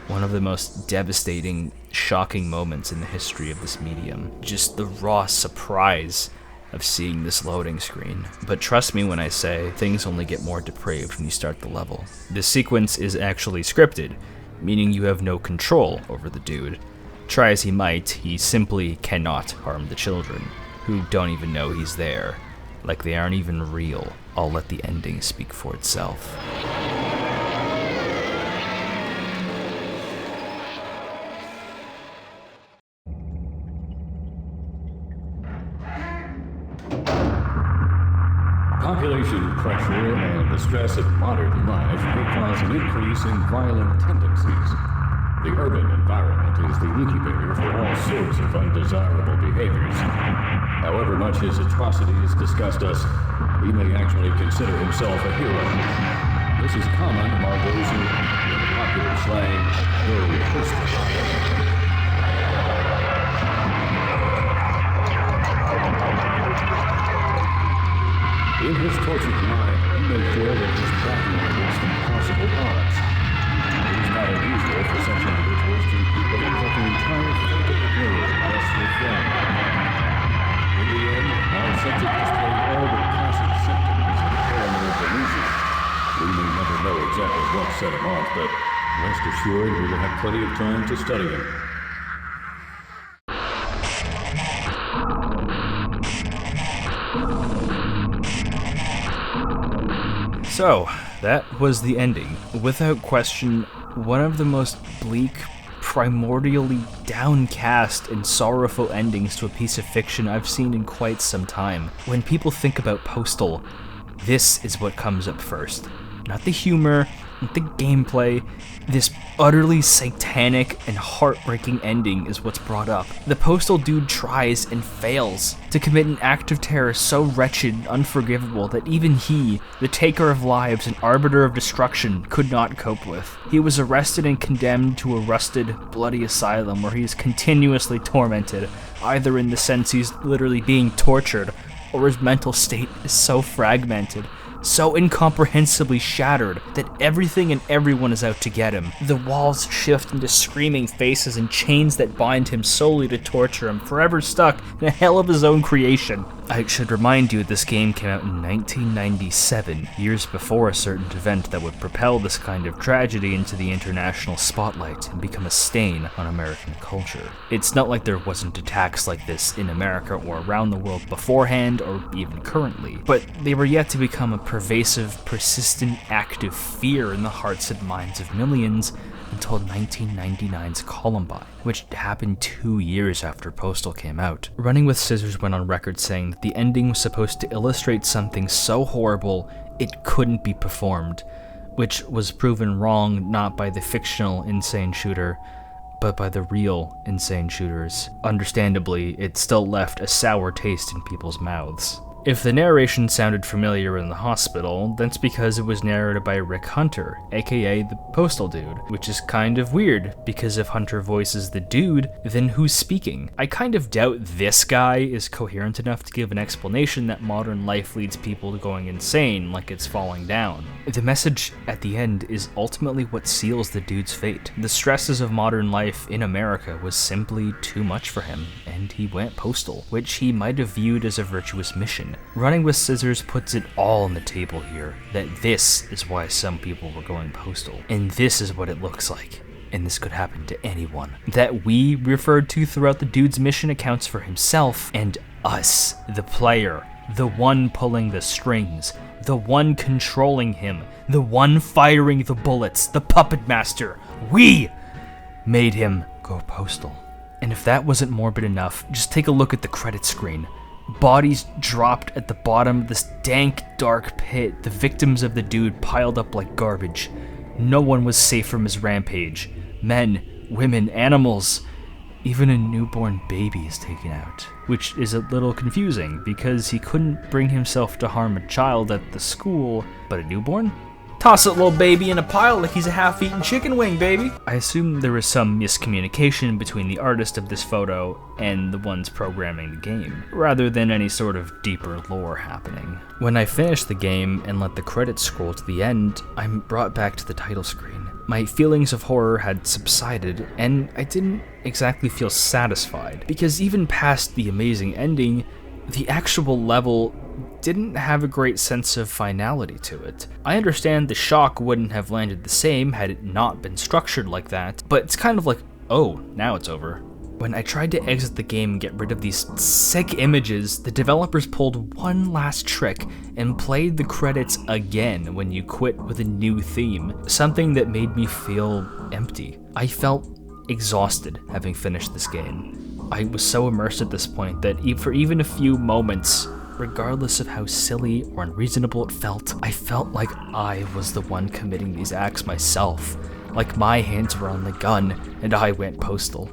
One of the most devastating, shocking moments in the history of this medium. Just the raw surprise of seeing this loading screen. But trust me when I say, things only get more depraved when you start the level. This sequence is actually scripted, meaning you have no control over the dude. Try as he might, he simply cannot harm the children, who don't even know he's there. Like they aren't even real. I'll let the ending speak for itself. Population pressure and the stress of modern life may cause an increase in violent tendencies. The urban environment is the incubator for all sorts of undesirable behaviors. However much his atrocities disgust us, he may actually consider himself a hero. This is common among those who, in popular slang, go postal. In his tortured mind, he may feel that he's battling against impossible odds. It is not unusual for such individuals to believe that the entire fate of the world rests with them. In the end, our subject displayed all the classic symptoms of paranoid delusion. We may never know exactly what set him off, but rest assured we will have plenty of time to study him. So, that was the ending. Without question, one of the most bleak, primordially downcast and sorrowful endings to a piece of fiction I've seen in quite some time. When people think about Postal, this is what comes up first. Not the humor, not the gameplay. This utterly satanic and heartbreaking ending is what's brought up. The Postal dude tries and fails to commit an act of terror so wretched and unforgivable that even he, the taker of lives and arbiter of destruction, could not cope with. He was arrested and condemned to a rusted, bloody asylum where he is continuously tormented, either in the sense he's literally being tortured, or his mental state is so fragmented so incomprehensibly shattered that everything and everyone is out to get him. The walls shift into screaming faces and chains that bind him solely to torture him, forever stuck in a hell of his own creation. I should remind you this game came out in 1997, years before a certain event that would propel this kind of tragedy into the international spotlight and become a stain on American culture. It's not like there wasn't attacks like this in America or around the world beforehand or even currently, but they were yet to become a pervasive, persistent act of fear in the hearts and minds of millions until 1999's Columbine, which happened 2 years after Postal came out. Running with Scissors went on record saying that the ending was supposed to illustrate something so horrible it couldn't be performed, which was proven wrong not by the fictional insane shooter, but by the real insane shooters. Understandably, it still left a sour taste in people's mouths. If the narration sounded familiar in the hospital, that's because it was narrated by Rick Hunter, aka the Postal Dude, which is kind of weird, because if Hunter voices the dude, then who's speaking? I kind of doubt this guy is coherent enough to give an explanation that modern life leads people to going insane, like it's falling down. The message at the end is ultimately what seals the dude's fate. The stresses of modern life in America was simply too much for him, and he went postal, which he might have viewed as a virtuous mission. Running with Scissors puts it all on the table here, that this is why some people were going postal, and this is what it looks like. And this could happen to anyone. That we referred to throughout the dude's mission accounts for himself and us, the player, the one pulling the strings, the one controlling him, the one firing the bullets, the puppet master. We made him go postal. And if that wasn't morbid enough, just take a look at the credit screen. Bodies dropped at the bottom of this dank, dark pit, the victims of the dude piled up like garbage. No one was safe from his rampage. Men, women, animals. Even a newborn baby is taken out, which is a little confusing because he couldn't bring himself to harm a child at the school, but a newborn? Toss that little baby in a pile like he's a half-eaten chicken wing, baby! I assume there was some miscommunication between the artist of this photo and the ones programming the game, rather than any sort of deeper lore happening. When I finished the game and let the credits scroll to the end, I'm brought back to the title screen. My feelings of horror had subsided, and I didn't exactly feel satisfied, because even past the amazing ending, the actual level didn't have a great sense of finality to it. I understand the shock wouldn't have landed the same had it not been structured like that, but it's kind of like, oh, now it's over. When I tried to exit the game and get rid of these sick images, the developers pulled one last trick and played the credits again when you quit with a new theme, something that made me feel empty. I felt exhausted having finished this game. I was so immersed at this point that for even a few moments, regardless of how silly or unreasonable it felt, I felt like I was the one committing these acts myself, like my hands were on the gun and I went postal.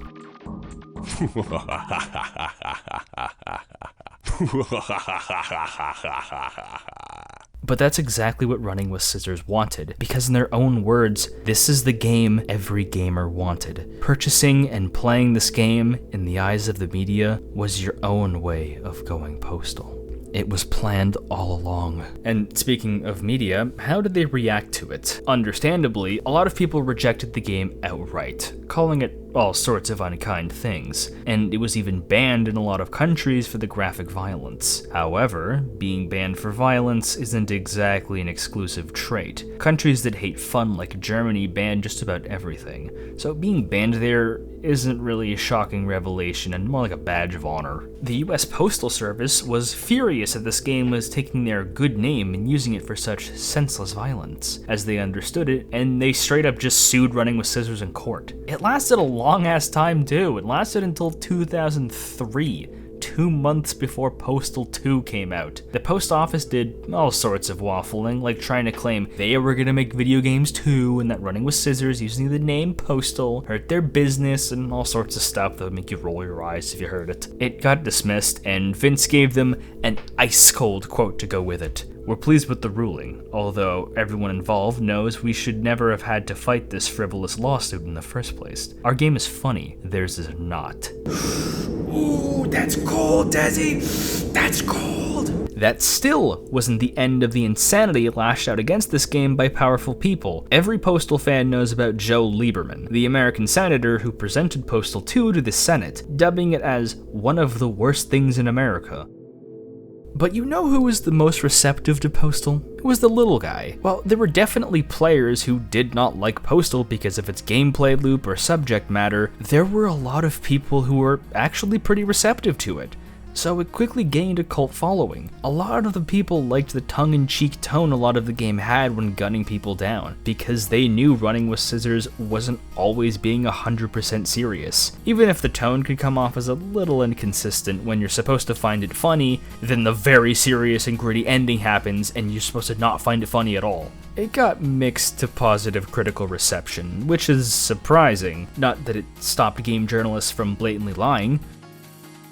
But that's exactly what Running with Scissors wanted, because in their own words, this is the game every gamer wanted. Purchasing and playing this game, in the eyes of the media, was your own way of going postal. It was planned all along. And speaking of media, how did they react to it? Understandably, a lot of people rejected the game outright, calling it all sorts of unkind things, and it was even banned in a lot of countries for the graphic violence. However, being banned for violence isn't exactly an exclusive trait. Countries that hate fun like Germany ban just about everything, so being banned there isn't really a shocking revelation and more like a badge of honor. The US Postal Service was furious that this game was taking their good name and using it for such senseless violence, as they understood it, and they straight up just sued Running with Scissors in court. It lasted a long-ass time too. It lasted until 2003. 2 months before Postal 2 came out. The post office did all sorts of waffling, like trying to claim they were gonna make video games too, and that Running with Scissors using the name Postal hurt their business, and all sorts of stuff that would make you roll your eyes if you heard it. It got dismissed, and Vince gave them an ice-cold quote to go with it. We're pleased with the ruling, although everyone involved knows we should never have had to fight this frivolous lawsuit in the first place. Our game is funny, theirs is not. Ooh, that's cold, Desi! That's cold! That still wasn't the end of the insanity lashed out against this game by powerful people. Every Postal fan knows about Joe Lieberman, the American senator who presented Postal 2 to the Senate, dubbing it as one of the worst things in America. But you know who was the most receptive to Postal? It was the little guy. While there were definitely players who did not like Postal because of its gameplay loop or subject matter, there were a lot of people who were actually pretty receptive to it. So it quickly gained a cult following. A lot of the people liked the tongue-in-cheek tone a lot of the game had when gunning people down, because they knew running with scissors wasn't always being 100% serious. Even if the tone could come off as a little inconsistent when you're supposed to find it funny, then the very serious and gritty ending happens and you're supposed to not find it funny at all. It got mixed to positive critical reception, which is surprising, not that it stopped game journalists from blatantly lying.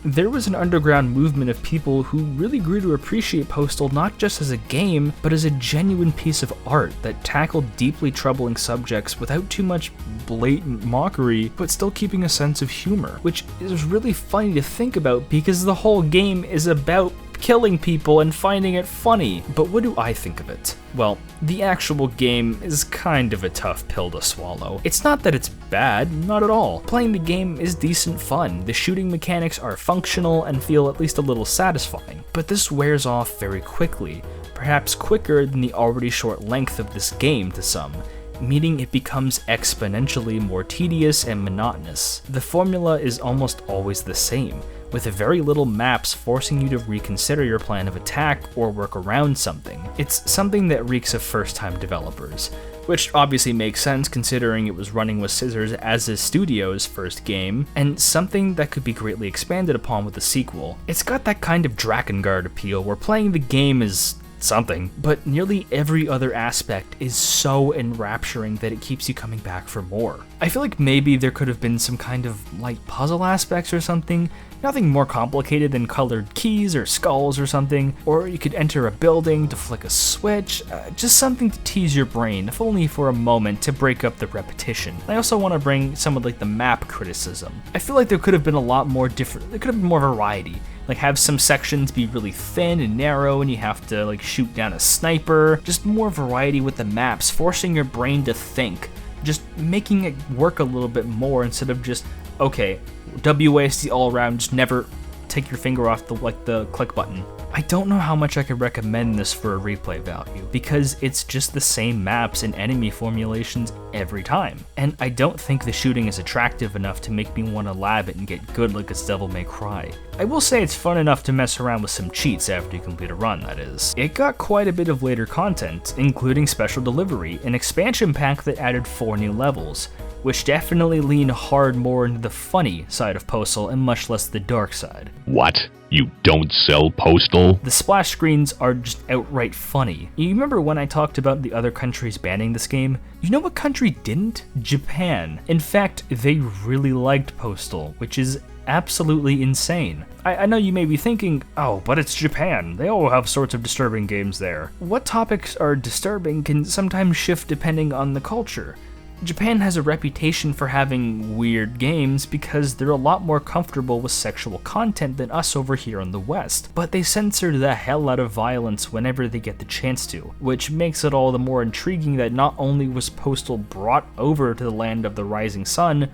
There was an underground movement of people who really grew to appreciate Postal not just as a game, but as a genuine piece of art that tackled deeply troubling subjects without too much blatant mockery, but still keeping a sense of humor, which is really funny to think about because the whole game is about killing people and finding it funny. But what do I think of it? Well, the actual game is kind of a tough pill to swallow. It's not that it's bad, not at all. Playing the game is decent fun. The shooting mechanics are functional and feel at least a little satisfying. But this wears off very quickly, perhaps quicker than the already short length of this game to some, meaning it becomes exponentially more tedious and monotonous. The formula is almost always the same, with very little maps forcing you to reconsider your plan of attack or work around something. It's something that reeks of first-time developers, which obviously makes sense considering it was running with scissors as the studio's first game, and something that could be greatly expanded upon with the sequel. It's got that kind of Drakengard appeal where playing the game is something, but nearly every other aspect is so enrapturing that it keeps you coming back for more. I feel like maybe there could have been some kind of light puzzle aspects or something, nothing more complicated than colored keys or skulls or something, or you could enter a building to flick a switch, just something to tease your brain, if only for a moment to break up the repetition. I also want to bring some of like the map criticism. I feel like there could have been a lot more different, there could have been more variety. Like have some sections be really thin and narrow and you have to like shoot down a sniper. Just more variety with the maps, forcing your brain to think. Just making it work a little bit more instead of just, okay, WASD all around, just never take your finger off the click button. I don't know how much I could recommend this for a replay value, because it's just the same maps and enemy formulations every time. And I don't think the shooting is attractive enough to make me want to lab it and get good like it's Devil May Cry. I will say it's fun enough to mess around with some cheats after you complete a run, that is. It got quite a bit of later content, including Special Delivery, an expansion pack that added 4 new levels, which definitely lean hard more into the funny side of Postal and much less the dark side. What? You don't sell Postal? The splash screens are just outright funny. You remember when I talked about the other countries banning this game? You know what country didn't? Japan. In fact, they really liked Postal, which is absolutely insane. I know you may be thinking, oh, but it's Japan. They all have sorts of disturbing games there. What topics are disturbing can sometimes shift depending on the culture. Japan has a reputation for having weird games because they're a lot more comfortable with sexual content than us over here in the West, but they censor the hell out of violence whenever they get the chance to, which makes it all the more intriguing that not only was Postal brought over to the land of the rising sun,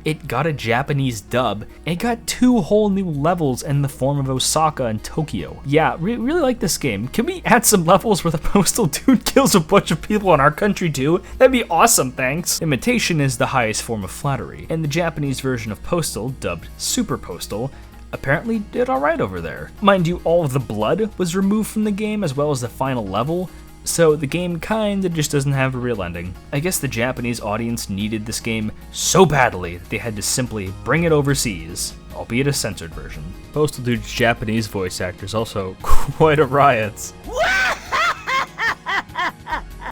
it got a Japanese dub, and it got 2 whole new levels in the form of Osaka and Tokyo. Yeah, really like this game. Can we add some levels where the Postal dude kills a bunch of people in our country too? That'd be awesome, thanks. Imitation is the highest form of flattery, and the Japanese version of Postal, dubbed Super Postal, apparently did alright over there. Mind you, all of the blood was removed from the game as well as the final level, so the game kinda just doesn't have a real ending. I guess the Japanese audience needed this game so badly that they had to simply bring it overseas, albeit a censored version. Postal Dude's Japanese voice actor is also quite a riot.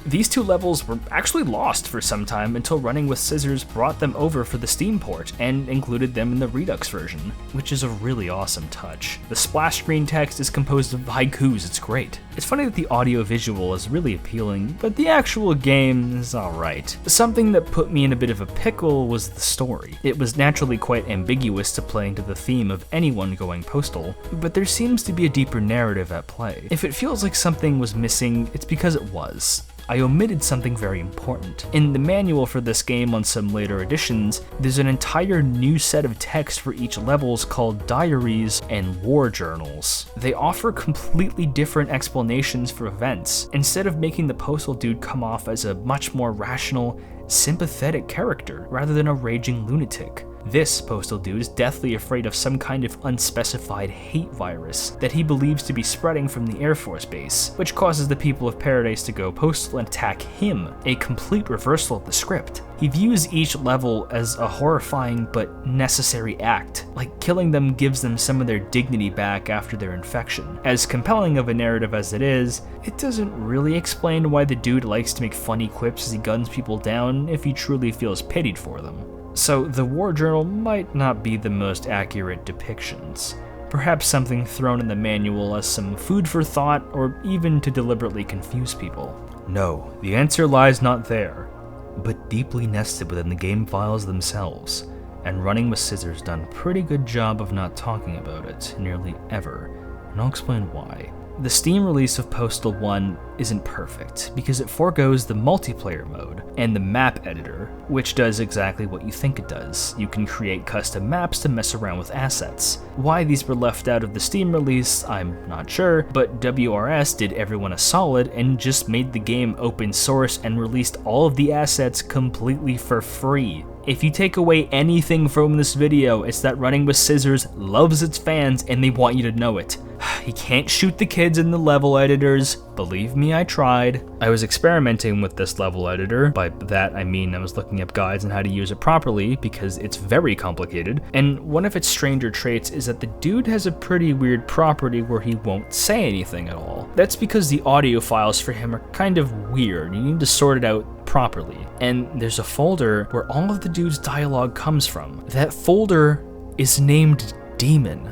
These two levels were actually lost for some time until Running with Scissors brought them over for the Steam port and included them in the Redux version, which is a really awesome touch. The splash screen text is composed of haikus, it's great. It's funny that the audio visual is really appealing, but the actual game is alright. Something that put me in a bit of a pickle was the story. It was naturally quite ambiguous to play into the theme of anyone going postal, but there seems to be a deeper narrative at play. If it feels like something was missing, it's because it was. I omitted something very important. In the manual for this game on some later editions, there's an entire new set of text for each levels called diaries and war journals. They offer completely different explanations for events, instead of making the postal dude come off as a much more rational, sympathetic character rather than a raging lunatic. This postal dude is deathly afraid of some kind of unspecified hate virus that he believes to be spreading from the Air Force Base, which causes the people of Paradise to go postal and attack him, a complete reversal of the script. He views each level as a horrifying but necessary act, like killing them gives them some of their dignity back after their infection. As compelling of a narrative as it is, it doesn't really explain why the dude likes to make funny quips as he guns people down if he truly feels pitied for them. So the war journal might not be the most accurate depictions. Perhaps something thrown in the manual as some food for thought, or even to deliberately confuse people. No, the answer lies not there, but deeply nested within the game files themselves, and Running with Scissors done a pretty good job of not talking about it nearly ever, and I'll explain why. The Steam release of Postal 1 isn't perfect, because it forgoes the multiplayer mode and the map editor, which does exactly what you think it does. You can create custom maps to mess around with assets. Why these were left out of the Steam release, I'm not sure, but WRS did everyone a solid and just made the game open source and released all of the assets completely for free. If you take away anything from this video, it's that Running with Scissors loves its fans and they want you to know it. He can't shoot the kids in the level editors. Believe me, I tried. I was experimenting with this level editor. By that, I mean I was looking up guides on how to use it properly because it's very complicated. And one of its stranger traits is that the dude has a pretty weird property where he won't say anything at all. That's because the audio files for him are kind of weird. You need to sort it out properly. And there's a folder where all of the dude's dialogue comes from. That folder is named Demon.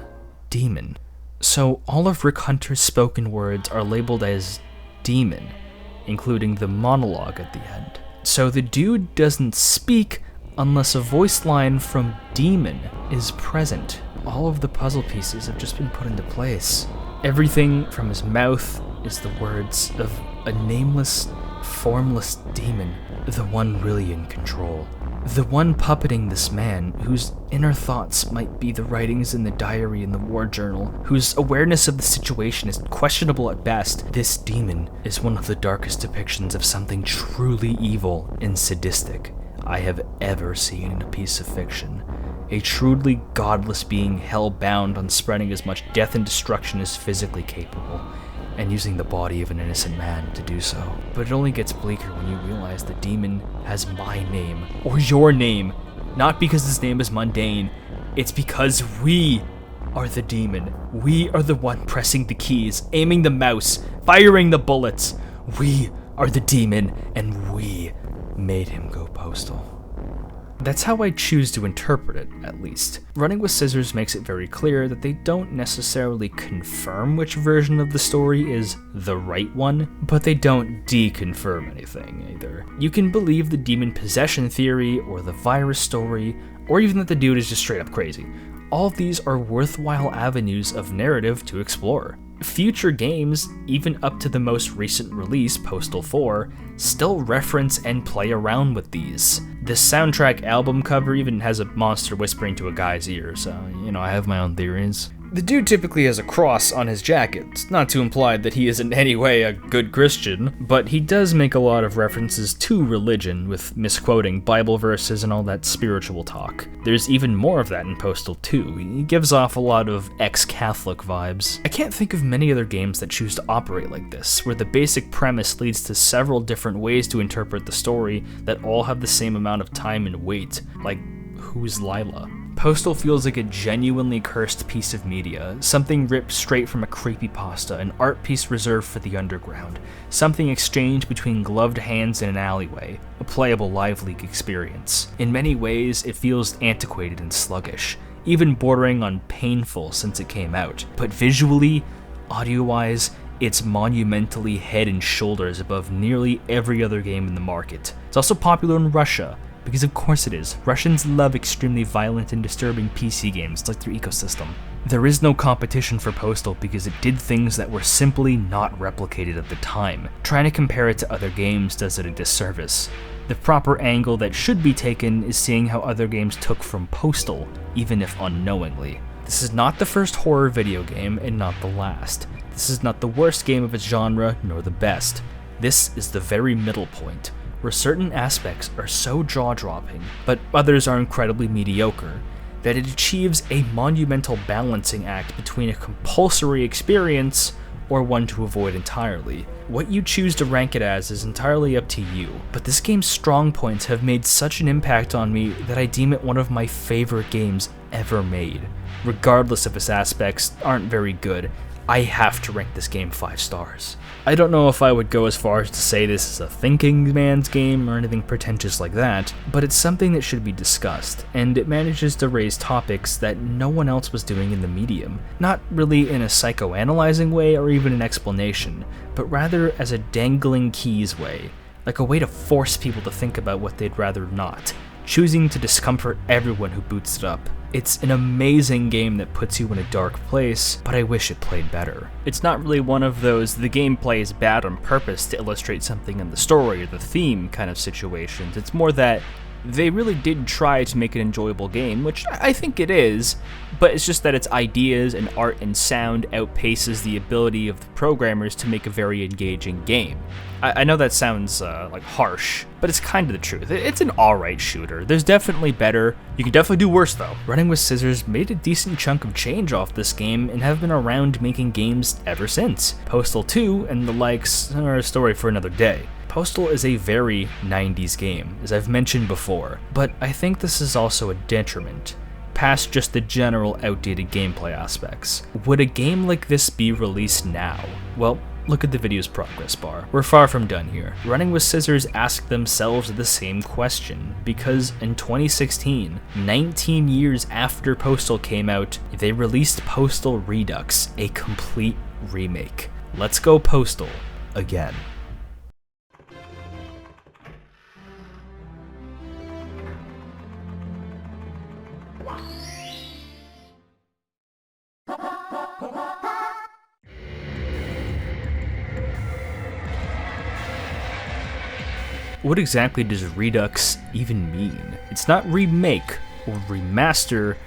So all of Rick Hunter's spoken words are labeled as Demon, including the monologue at the end. So the dude doesn't speak unless a voice line from Demon is present. All of the puzzle pieces have just been put into place. Everything from his mouth is the words of a nameless, formless demon, the one really in control. The one puppeting this man, whose inner thoughts might be the writings in the diary and the war journal, whose awareness of the situation is questionable at best. This demon is one of the darkest depictions of something truly evil and sadistic I have ever seen in a piece of fiction. A truly godless being hell-bound on spreading as much death and destruction as physically capable, and using the body of an innocent man to do so. But it only gets bleaker when you realize the demon has my name, or your name, not because his name is mundane, it's because we are the demon. We are the one pressing the keys, aiming the mouse, firing the bullets. We are the demon, and we made him go postal. That's how I choose to interpret it, at least. Running with Scissors makes it very clear that they don't necessarily confirm which version of the story is the right one, but they don't deconfirm anything either. You can believe the demon possession theory, or the virus story, or even that the dude is just straight up crazy. All of these are worthwhile avenues of narrative to explore. Future games, even up to the most recent release, Postal 4, still reference and play around with these. The soundtrack album cover even has a monster whispering to a guy's ear, so, I have my own theories. The dude typically has a cross on his jacket. It's not to imply that he is in any way a good Christian, but he does make a lot of references to religion, with misquoting Bible verses and all that spiritual talk. There's even more of that in Postal 2. He gives off a lot of ex-Catholic vibes. I can't think of many other games that choose to operate like this, where the basic premise leads to several different ways to interpret the story that all have the same amount of time and weight, like Who's Lila? Postal feels like a genuinely cursed piece of media, something ripped straight from a creepypasta, an art piece reserved for the underground, something exchanged between gloved hands in an alleyway, a playable Live League experience. In many ways, it feels antiquated and sluggish, even bordering on painful since it came out, but visually, audio-wise, it's monumentally head and shoulders above nearly every other game in the market. It's also popular in Russia, because of course it is. Russians love extremely violent and disturbing PC games like their ecosystem. There is no competition for Postal because it did things that were simply not replicated at the time. Trying to compare it to other games does it a disservice. The proper angle that should be taken is seeing how other games took from Postal, even if unknowingly. This is not the first horror video game, and not the last. This is not the worst game of its genre, nor the best. This is the very middle point, where certain aspects are so jaw-dropping, but others are incredibly mediocre, that it achieves a monumental balancing act between a compulsory experience or one to avoid entirely. What you choose to rank it as is entirely up to you, but this game's strong points have made such an impact on me that I deem it one of my favorite games ever made. Regardless if its aspects aren't very good, I have to rank this game 5 stars. I don't know if I would go as far as to say this is a thinking man's game or anything pretentious like that, but it's something that should be discussed, and it manages to raise topics that no one else was doing in the medium. Not really in a psychoanalyzing way or even an explanation, but rather as a dangling keys way, like a way to force people to think about what they'd rather not, choosing to discomfort everyone who boots it up. It's an amazing game that puts you in a dark place, but I wish it played better. It's not really one of those the gameplay is bad on purpose to illustrate something in the story or the theme kind of situations. It's more that they really did try to make an enjoyable game, which I think it is, but it's just that its ideas and art and sound outpaces the ability of the programmers to make a very engaging game. I know that sounds like harsh, but it's kind of the truth. It's an alright shooter. There's definitely better. You can definitely do worse though. Running with Scissors made a decent chunk of change off this game and have been around making games ever since. Postal 2 and the likes are a story for another day. Postal is a very 90s game, as I've mentioned before, but I think this is also a detriment, past just the general outdated gameplay aspects. Would a game like this be released now? Well, look at the video's progress bar. We're far from done here. Running with Scissors asked themselves the same question, because in 2016, 19 years after Postal came out, they released Postal Redux, a complete remake. Let's go Postal again. What exactly does Redux even mean? It's not remake or remaster.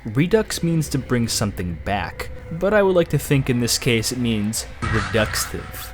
Redux means to bring something back, but I would like to think in this case it means reductive.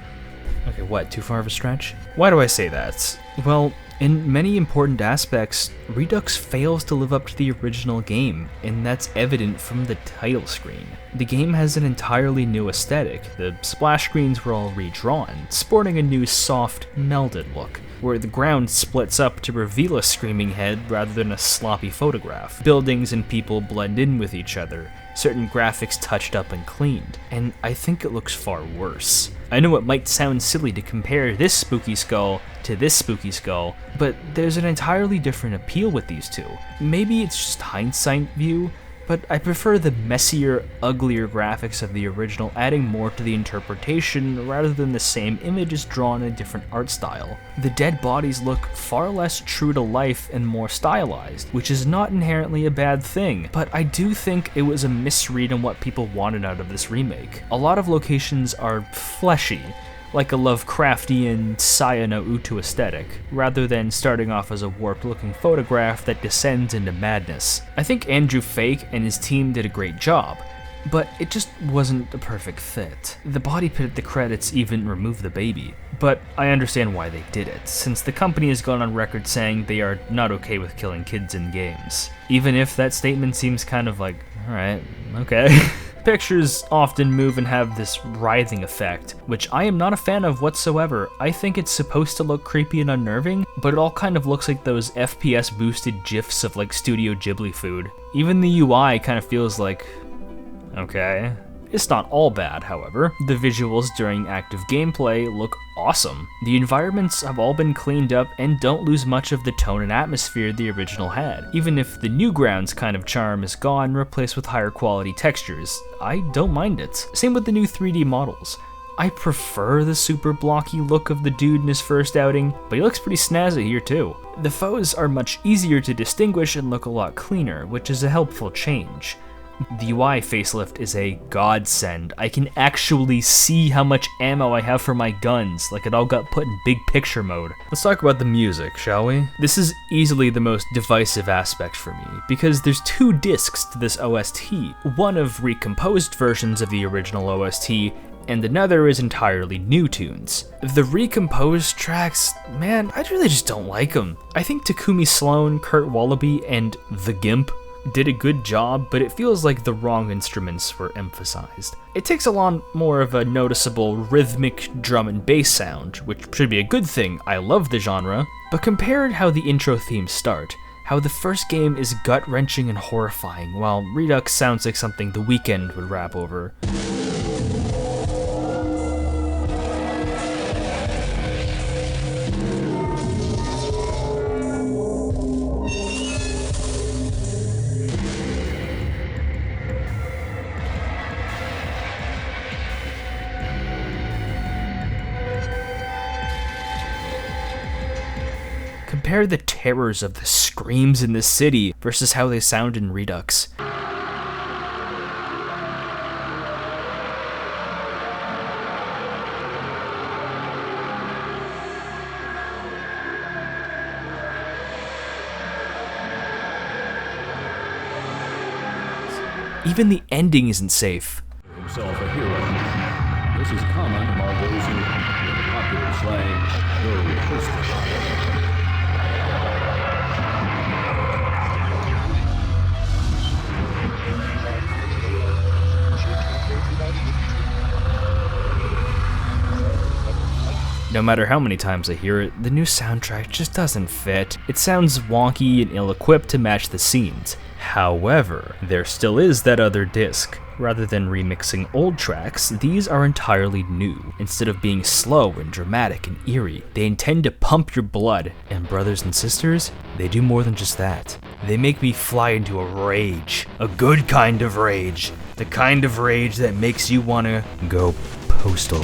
Okay, what, too far of a stretch? Why do I say that? Well, in many important aspects, Redux fails to live up to the original game, and that's evident from the title screen. The game has an entirely new aesthetic. The splash screens were all redrawn, sporting a new soft, melded look, where the ground splits up to reveal a screaming head rather than a sloppy photograph. Buildings and people blend in with each other, certain graphics touched up and cleaned, and I think it looks far worse. I know it might sound silly to compare this spooky skull to this spooky skull, but there's an entirely different appeal with these two. Maybe it's just hindsight view, but I prefer the messier, uglier graphics of the original, adding more to the interpretation rather than the same images drawn in a different art style. The dead bodies look far less true to life and more stylized, which is not inherently a bad thing, but I do think it was a misread on what people wanted out of this remake. A lot of locations are fleshy, like a Lovecraftian Saya no Utu aesthetic, rather than starting off as a warped-looking photograph that descends into madness. I think Andrew Fake and his team did a great job, but it just wasn't a perfect fit. The body pit at the credits even removed the baby, but I understand why they did it, since the company has gone on record saying they are not okay with killing kids in games. Even if that statement seems kind of like, alright, okay. pictures often move and have this writhing effect, which I am not a fan of whatsoever. I think it's supposed to look creepy and unnerving, but it all kind of looks like those FPS boosted GIFs of like Studio Ghibli food. Even the UI kind of feels like, okay. It's not all bad, however. The visuals during active gameplay look awesome. The environments have all been cleaned up and don't lose much of the tone and atmosphere the original had, even if the new grounds kind of charm is gone, replaced with higher quality textures. I don't mind it. Same with the new 3D models. I prefer the super blocky look of the dude in his first outing, but he looks pretty snazzy here too. The foes are much easier to distinguish and look a lot cleaner, which is a helpful change. The UI facelift is a godsend. I can actually see how much ammo I have for my guns, like it all got put in big picture mode. Let's talk about the music, shall we? This is easily the most divisive aspect for me, because there's 2 discs to this OST, one of recomposed versions of the original OST, and another is entirely new tunes. The recomposed tracks, man, I really just don't like them. I think Takumi Sloan, Kurt Wallaby, and The Gimp did a good job, but it feels like the wrong instruments were emphasized. It takes a lot more of a noticeable rhythmic drum and bass sound, which should be a good thing. I love the genre, but compare how the intro themes start, how the first game is gut-wrenching and horrifying, while Redux sounds like something The Weeknd would rap over. Compare the terrors of the screams in this city versus how they sound in Redux. Even the ending isn't safe. Himself a hero. This is common among those who, in popular slang, go postal. No matter how many times I hear it, the new soundtrack just doesn't fit. It sounds wonky and ill-equipped to match the scenes. However, there still is that other disc. Rather than remixing old tracks, these are entirely new. Instead of being slow and dramatic and eerie, they intend to pump your blood. And brothers and sisters, they do more than just that. They make me fly into a rage. A good kind of rage. The kind of rage that makes you wanna go postal.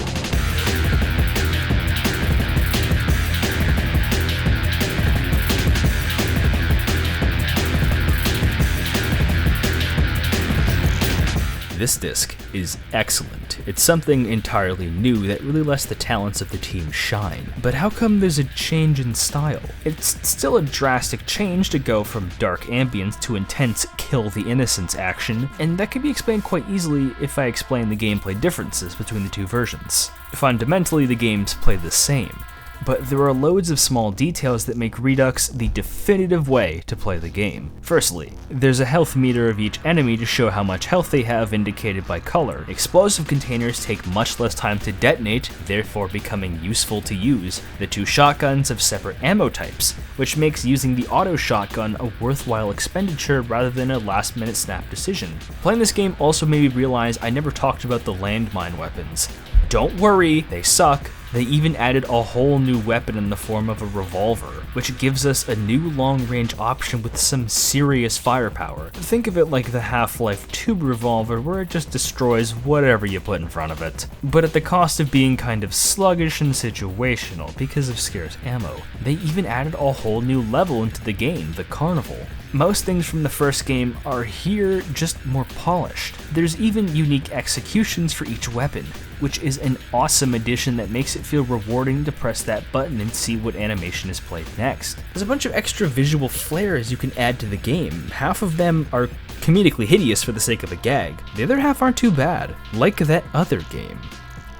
This disc is excellent. It's something entirely new that really lets the talents of the team shine. But how come there's a change in style? It's still a drastic change to go from dark ambience to intense kill the innocents action, and that can be explained quite easily if I explain the gameplay differences between the 2 versions. Fundamentally, the games play the same, but there are loads of small details that make Redux the definitive way to play the game. Firstly, there's a health meter of each enemy to show how much health they have indicated by color. Explosive containers take much less time to detonate, therefore becoming useful to use. The 2 shotguns have separate ammo types, which makes using the auto shotgun a worthwhile expenditure rather than a last-minute snap decision. Playing this game also made me realize I never talked about the landmine weapons. Don't worry, they suck. They even added a whole new weapon in the form of a revolver, which gives us a new long-range option with some serious firepower. Think of it like the Half-Life 2 revolver, where it just destroys whatever you put in front of it. But at the cost of being kind of sluggish and situational because of scarce ammo. They even added a whole new level into the game, the Carnival. Most things from the first game are here, just more polished. There's even unique executions for each weapon, which is an awesome addition that makes it feel rewarding to press that button and see what animation is played next. There's a bunch of extra visual flares you can add to the game. Half of them are comedically hideous for the sake of a gag. The other half aren't too bad, like that other game.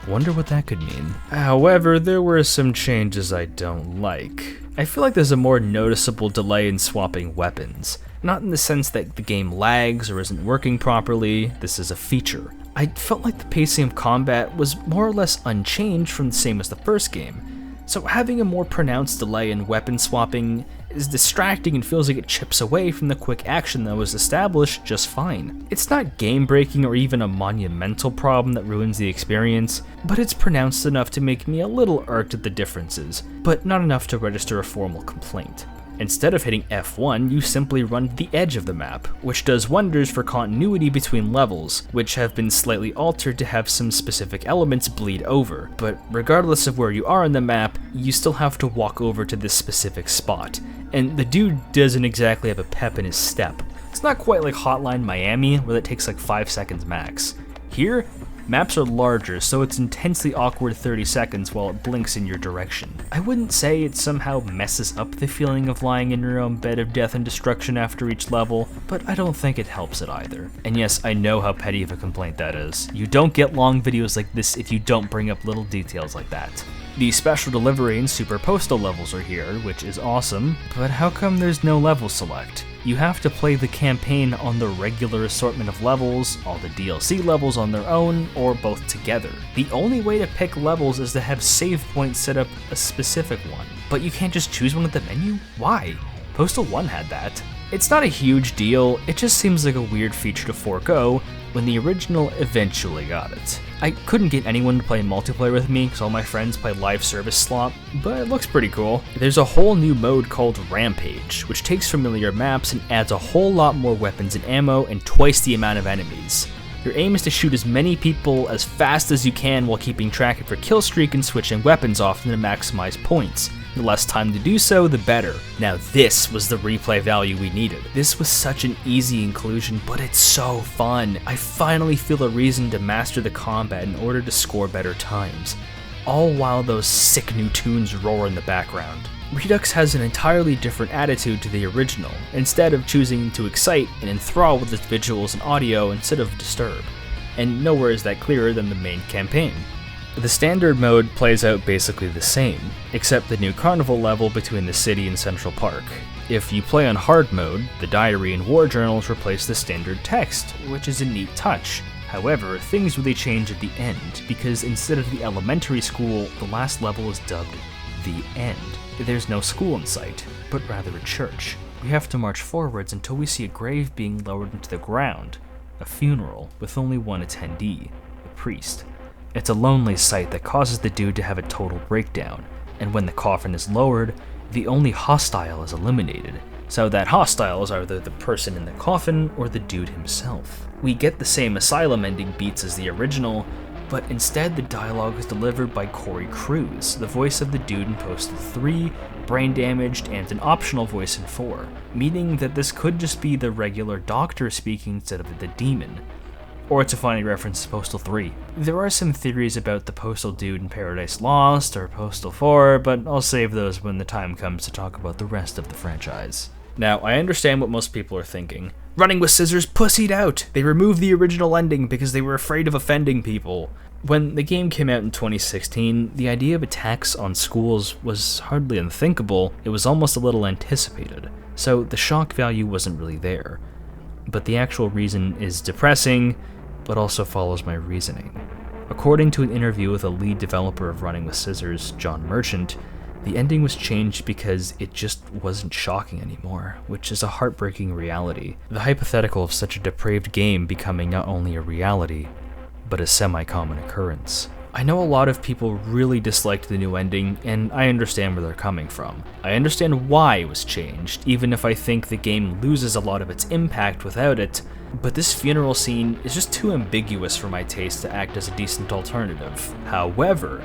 Wonder what that could mean. However, there were some changes I don't like. I feel like there's a more noticeable delay in swapping weapons. Not in the sense that the game lags or isn't working properly, this is a feature. I felt like the pacing of combat was more or less unchanged from the same as the first game, so having a more pronounced delay in weapon swapping is distracting and feels like it chips away from the quick action that was established just fine. It's not game-breaking or even a monumental problem that ruins the experience, but it's pronounced enough to make me a little irked at the differences, but not enough to register a formal complaint. Instead of hitting F1, you simply run to the edge of the map, which does wonders for continuity between levels, which have been slightly altered to have some specific elements bleed over, but regardless of where you are on the map, you still have to walk over to this specific spot, and the dude doesn't exactly have a pep in his step. It's not quite like Hotline Miami, where that takes like 5 seconds max. Here, maps are larger, so it's intensely awkward 30 seconds while it blinks in your direction. I wouldn't say it somehow messes up the feeling of lying in your own bed of death and destruction after each level, but I don't think it helps it either. And yes, I know how petty of a complaint that is. You don't get long videos like this if you don't bring up little details like that. The special delivery and super postal levels are here, which is awesome, but how come there's no level select? You have to play the campaign on the regular assortment of levels, all the DLC levels on their own, or both together. The only way to pick levels is to have save points set up a specific one, but you can't just choose one at the menu? Why? Postal 1 had that. It's not a huge deal, it just seems like a weird feature to forego when the original eventually got it. I couldn't get anyone to play multiplayer with me because all my friends play live service slot, but it looks pretty cool. There's a whole new mode called Rampage, which takes familiar maps and adds a whole lot more weapons and ammo and twice the amount of enemies. Your aim is to shoot as many people as fast as you can while keeping track of your kill streak and switching weapons often to maximize points. The less time to do so, the better. Now this was the replay value we needed. This was such an easy inclusion, but it's so fun. I finally feel a reason to master the combat in order to score better times, all while those sick new tunes roar in the background. Redux has an entirely different attitude to the original, instead of choosing to excite and enthrall with its visuals and audio instead of disturb, and nowhere is that clearer than the main campaign. The standard mode plays out basically the same, except the new carnival level between the city and Central Park. If you play on hard mode, the diary and war journals replace the standard text, which is a neat touch. However, things really change at the end, because instead of the elementary school, the last level is dubbed the end. There's no school in sight, but rather a church. We have to march forwards until we see a grave being lowered into the ground, a funeral with only one attendee, the priest. It's a lonely sight that causes the dude to have a total breakdown, and when the coffin is lowered, the only hostile is eliminated, so that hostile is either the person in the coffin or the dude himself. We get the same asylum ending beats as the original, but instead the dialogue is delivered by Corey Cruz, the voice of the dude in Postal 3, Brain Damaged, and an optional voice in 4, meaning that this could just be the regular doctor speaking instead of the demon. Or it's a funny reference to Postal 3. There are some theories about the Postal dude in Paradise Lost or Postal 4, but I'll save those when the time comes to talk about the rest of the franchise. Now, I understand what most people are thinking. Running with Scissors pussied out! They removed the original ending because they were afraid of offending people. When the game came out in 2016, the idea of attacks on schools was hardly unthinkable, it was almost a little anticipated, so the shock value wasn't really there. But the actual reason is depressing, but also follows my reasoning. According to an interview with a lead developer of Running with Scissors, John Merchant, the ending was changed because it just wasn't shocking anymore, which is a heartbreaking reality. The hypothetical of such a depraved game becoming not only a reality, but a semi-common occurrence. I know a lot of people really disliked the new ending, and I understand where they're coming from. I understand why it was changed, even if I think the game loses a lot of its impact without it, but this funeral scene is just too ambiguous for my taste to act as a decent alternative. However,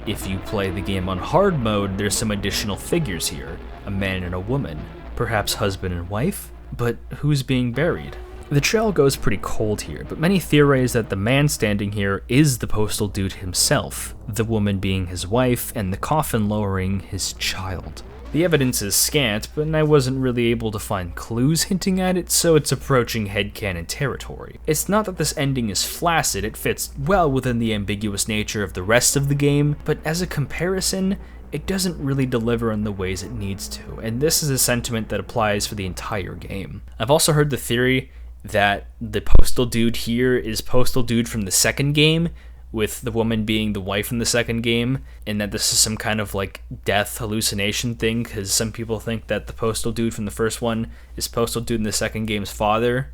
if you play the game on hard mode, there's some additional figures here, a man and a woman, perhaps husband and wife, but who's being buried? The trail goes pretty cold here, but many theorize that the man standing here is the Postal dude himself, the woman being his wife, and the coffin lowering his child. The evidence is scant, but I wasn't really able to find clues hinting at it, so it's approaching headcanon territory. It's not that this ending is flaccid, it fits well within the ambiguous nature of the rest of the game, but as a comparison, it doesn't really deliver in the ways it needs to, and this is a sentiment that applies for the entire game. I've also heard the theory that the Postal dude here is Postal dude from the second game, with the woman being the wife in the second game, and that this is some kind of like death hallucination thing, because some people think that the Postal dude from the first one is Postal dude in the second game's father.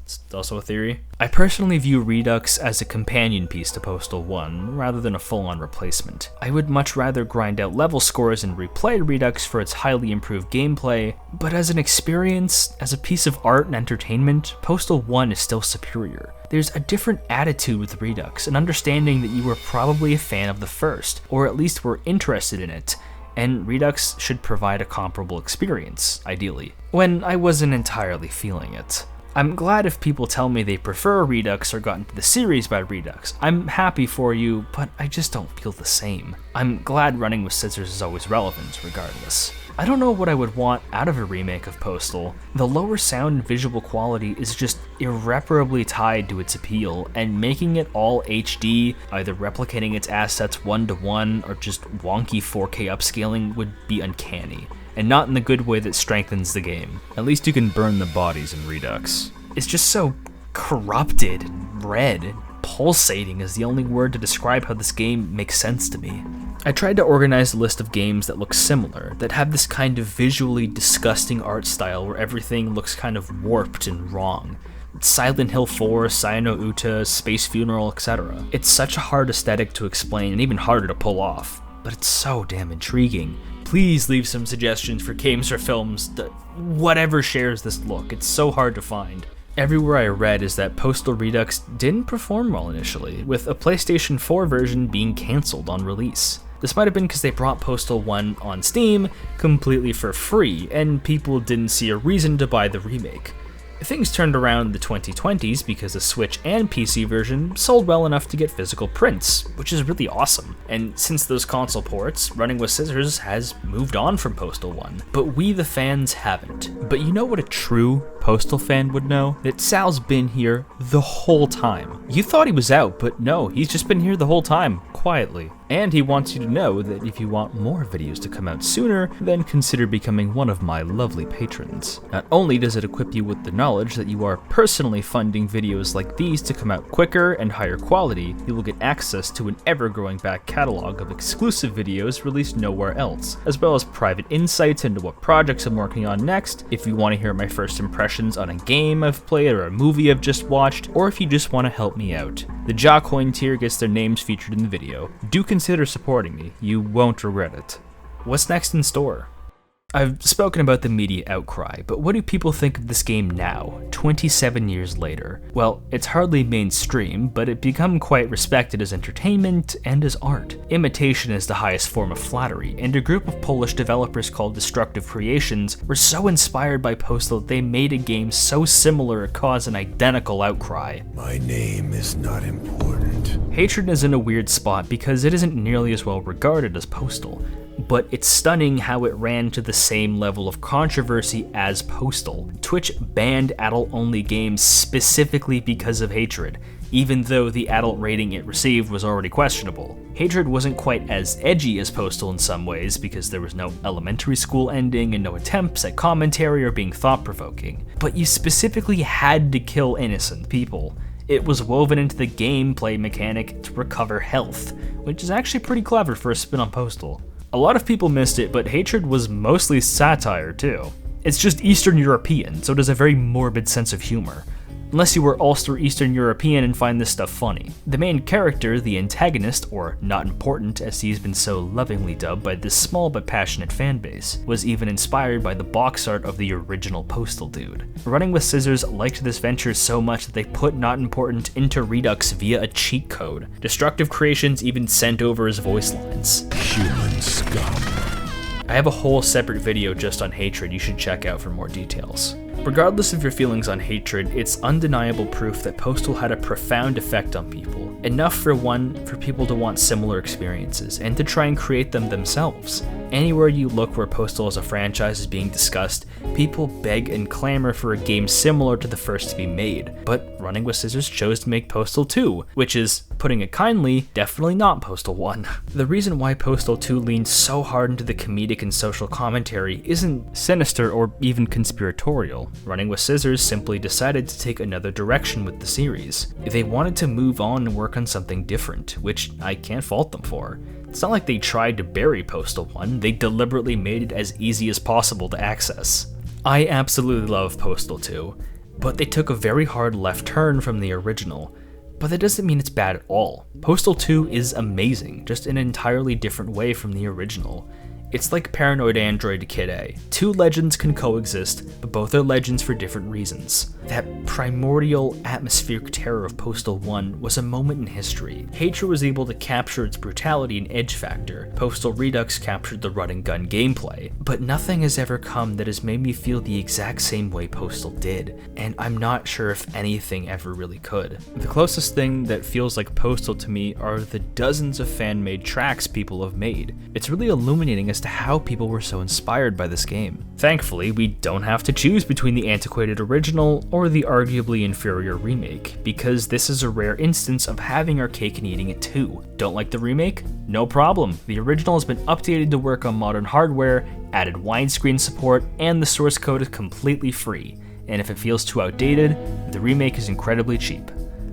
It's also a theory. I personally view Redux as a companion piece to Postal 1, rather than a full-on replacement. I would much rather grind out level scores and replay Redux for its highly improved gameplay, but as an experience, as a piece of art and entertainment, Postal 1 is still superior. There's a different attitude with Redux, an understanding that you were probably a fan of the first, or at least were interested in it, and Redux should provide a comparable experience, ideally, when I wasn't entirely feeling it. I'm glad if people tell me they prefer Redux or got into the series by Redux. I'm happy for you, but I just don't feel the same. I'm glad running with scissors is always relevant, regardless. I don't know what I would want out of a remake of Postal. The lower sound and visual quality is just irreparably tied to its appeal, and making it all HD, either replicating its assets 1-to-1 or just wonky 4K upscaling, would be uncanny. And not in the good way that strengthens the game. At least you can burn the bodies in Redux. It's just so corrupted and red, and pulsating is the only word to describe how this game makes sense to me. I tried to organize a list of games that look similar, that have this kind of visually disgusting art style where everything looks kind of warped and wrong. Silent Hill 4, Sayano Uta, Space Funeral, etc. It's such a hard aesthetic to explain and even harder to pull off, but it's so damn intriguing. Please leave some suggestions for games or films that whatever shares this look. It's so hard to find. Everywhere I read is that Postal Redux didn't perform well initially, with a PlayStation 4 version being cancelled on release. This might have been because they brought Postal 1 on Steam completely for free, and people didn't see a reason to buy the remake. Things turned around in the 2020s because the Switch and PC version sold well enough to get physical prints, which is really awesome. And since those console ports, Running with Scissors has moved on from Postal 1, but we the fans haven't. But you know what a true Postal fan would know? That Sal's been here the whole time. You thought he was out, but no, he's just been here the whole time, quietly. And he wants you to know that if you want more videos to come out sooner, then consider becoming one of my lovely patrons. Not only does it equip you with the knowledge that you are personally funding videos like these to come out quicker and higher quality, you will get access to an ever-growing back catalog of exclusive videos released nowhere else, as well as private insights into what projects I'm working on next, if you want to hear my first impressions on a game I've played or a movie I've just watched, or if you just want to help me out. The Jawcoin tier gets their names featured in the video. Do consider supporting me, you won't regret it. What's next in store? I've spoken about the media outcry, but what do people think of this game now, 27 years later? Well, it's hardly mainstream, but it become quite respected as entertainment and as art. Imitation is the highest form of flattery, and a group of Polish developers called Destructive Creations were so inspired by Postal that they made a game so similar it caused an identical outcry. My name is not important. Hatred is in a weird spot because it isn't nearly as well regarded as Postal, but it's stunning how it ran to the same level of controversy as Postal. Twitch banned adult-only games specifically because of Hatred, even though the adult rating it received was already questionable. Hatred wasn't quite as edgy as Postal in some ways because there was no elementary school ending and no attempts at commentary or being thought-provoking, but you specifically had to kill innocent people. It was woven into the gameplay mechanic to recover health, which is actually pretty clever for a spin on Postal. A lot of people missed it, but Hatred was mostly satire too. It's just Eastern European, so it has a very morbid sense of humor. Unless you were Ulster Eastern European and find this stuff funny. The main character, the antagonist, or not important as he's been so lovingly dubbed by this small but passionate fanbase, was even inspired by the box art of the original Postal dude. Running with Scissors liked this venture so much that they put Not Important into Redux via a cheat code. Destructive Creations even sent over his voice lines. Human scum. I have a whole separate video just on Hatred you should check out for more details. Regardless of your feelings on Hatred, it's undeniable proof that Postal had a profound effect on people. Enough for people to want similar experiences, and to try and create them themselves. Anywhere you look where Postal as a franchise is being discussed, people beg and clamor for a game similar to the first to be made, but Running with Scissors chose to make Postal 2, which is, putting it kindly, definitely not Postal 1. The reason why Postal 2 leans so hard into the comedic and social commentary isn't sinister or even conspiratorial. Running with Scissors simply decided to take another direction with the series. They wanted to move on and work on something different, which I can't fault them for. It's not like they tried to bury Postal 1, they deliberately made it as easy as possible to access. I absolutely love Postal 2, but they took a very hard left turn from the original. But that doesn't mean it's bad at all. Postal 2 is amazing, just in an entirely different way from the original. It's like Paranoid Android to Kid A. Two legends can coexist, but both are legends for different reasons. That primordial, atmospheric terror of Postal 1 was a moment in history. Hatred was able to capture its brutality and edge factor. Postal Redux captured the run and gun gameplay. But nothing has ever come that has made me feel the exact same way Postal did, and I'm not sure if anything ever really could. The closest thing that feels like Postal to me are the dozens of fan-made tracks people have made. It's really illuminating as to how people were so inspired by this game. Thankfully, we don't have to choose between the antiquated original or the arguably inferior remake, because this is a rare instance of having our cake and eating it too. Don't like the remake? No problem. The original has been updated to work on modern hardware, added widescreen support, and the source code is completely free. And if it feels too outdated, the remake is incredibly cheap.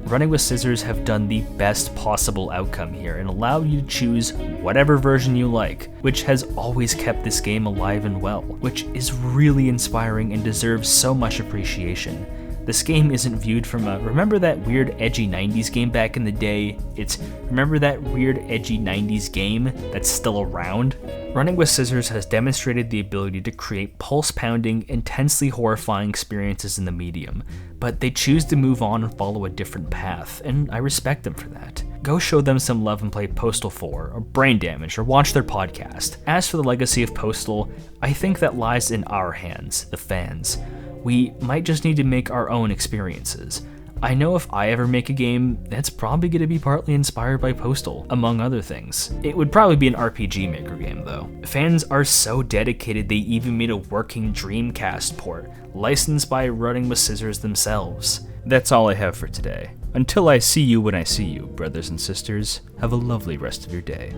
Running with Scissors have done the best possible outcome here and allow you to choose whatever version you like, which has always kept this game alive and well, which is really inspiring and deserves so much appreciation. This game isn't viewed from a, remember that weird edgy 90s game back in the day? It's, remember that weird edgy 90s game that's still around? Running with Scissors has demonstrated the ability to create pulse-pounding, intensely horrifying experiences in the medium, but they choose to move on and follow a different path, and I respect them for that. Go show them some love and play Postal 4, or Brain Damage, or watch their podcast. As for the Legacy of Postal, I think that lies in our hands, the fans. We might just need to make our own experiences. I know if I ever make a game, that's probably going to be partly inspired by Postal, among other things. It would probably be an RPG Maker game though. Fans are so dedicated they even made a working Dreamcast port, licensed by Running with Scissors themselves. That's all I have for today. Until I see you when I see you, brothers and sisters, have a lovely rest of your day.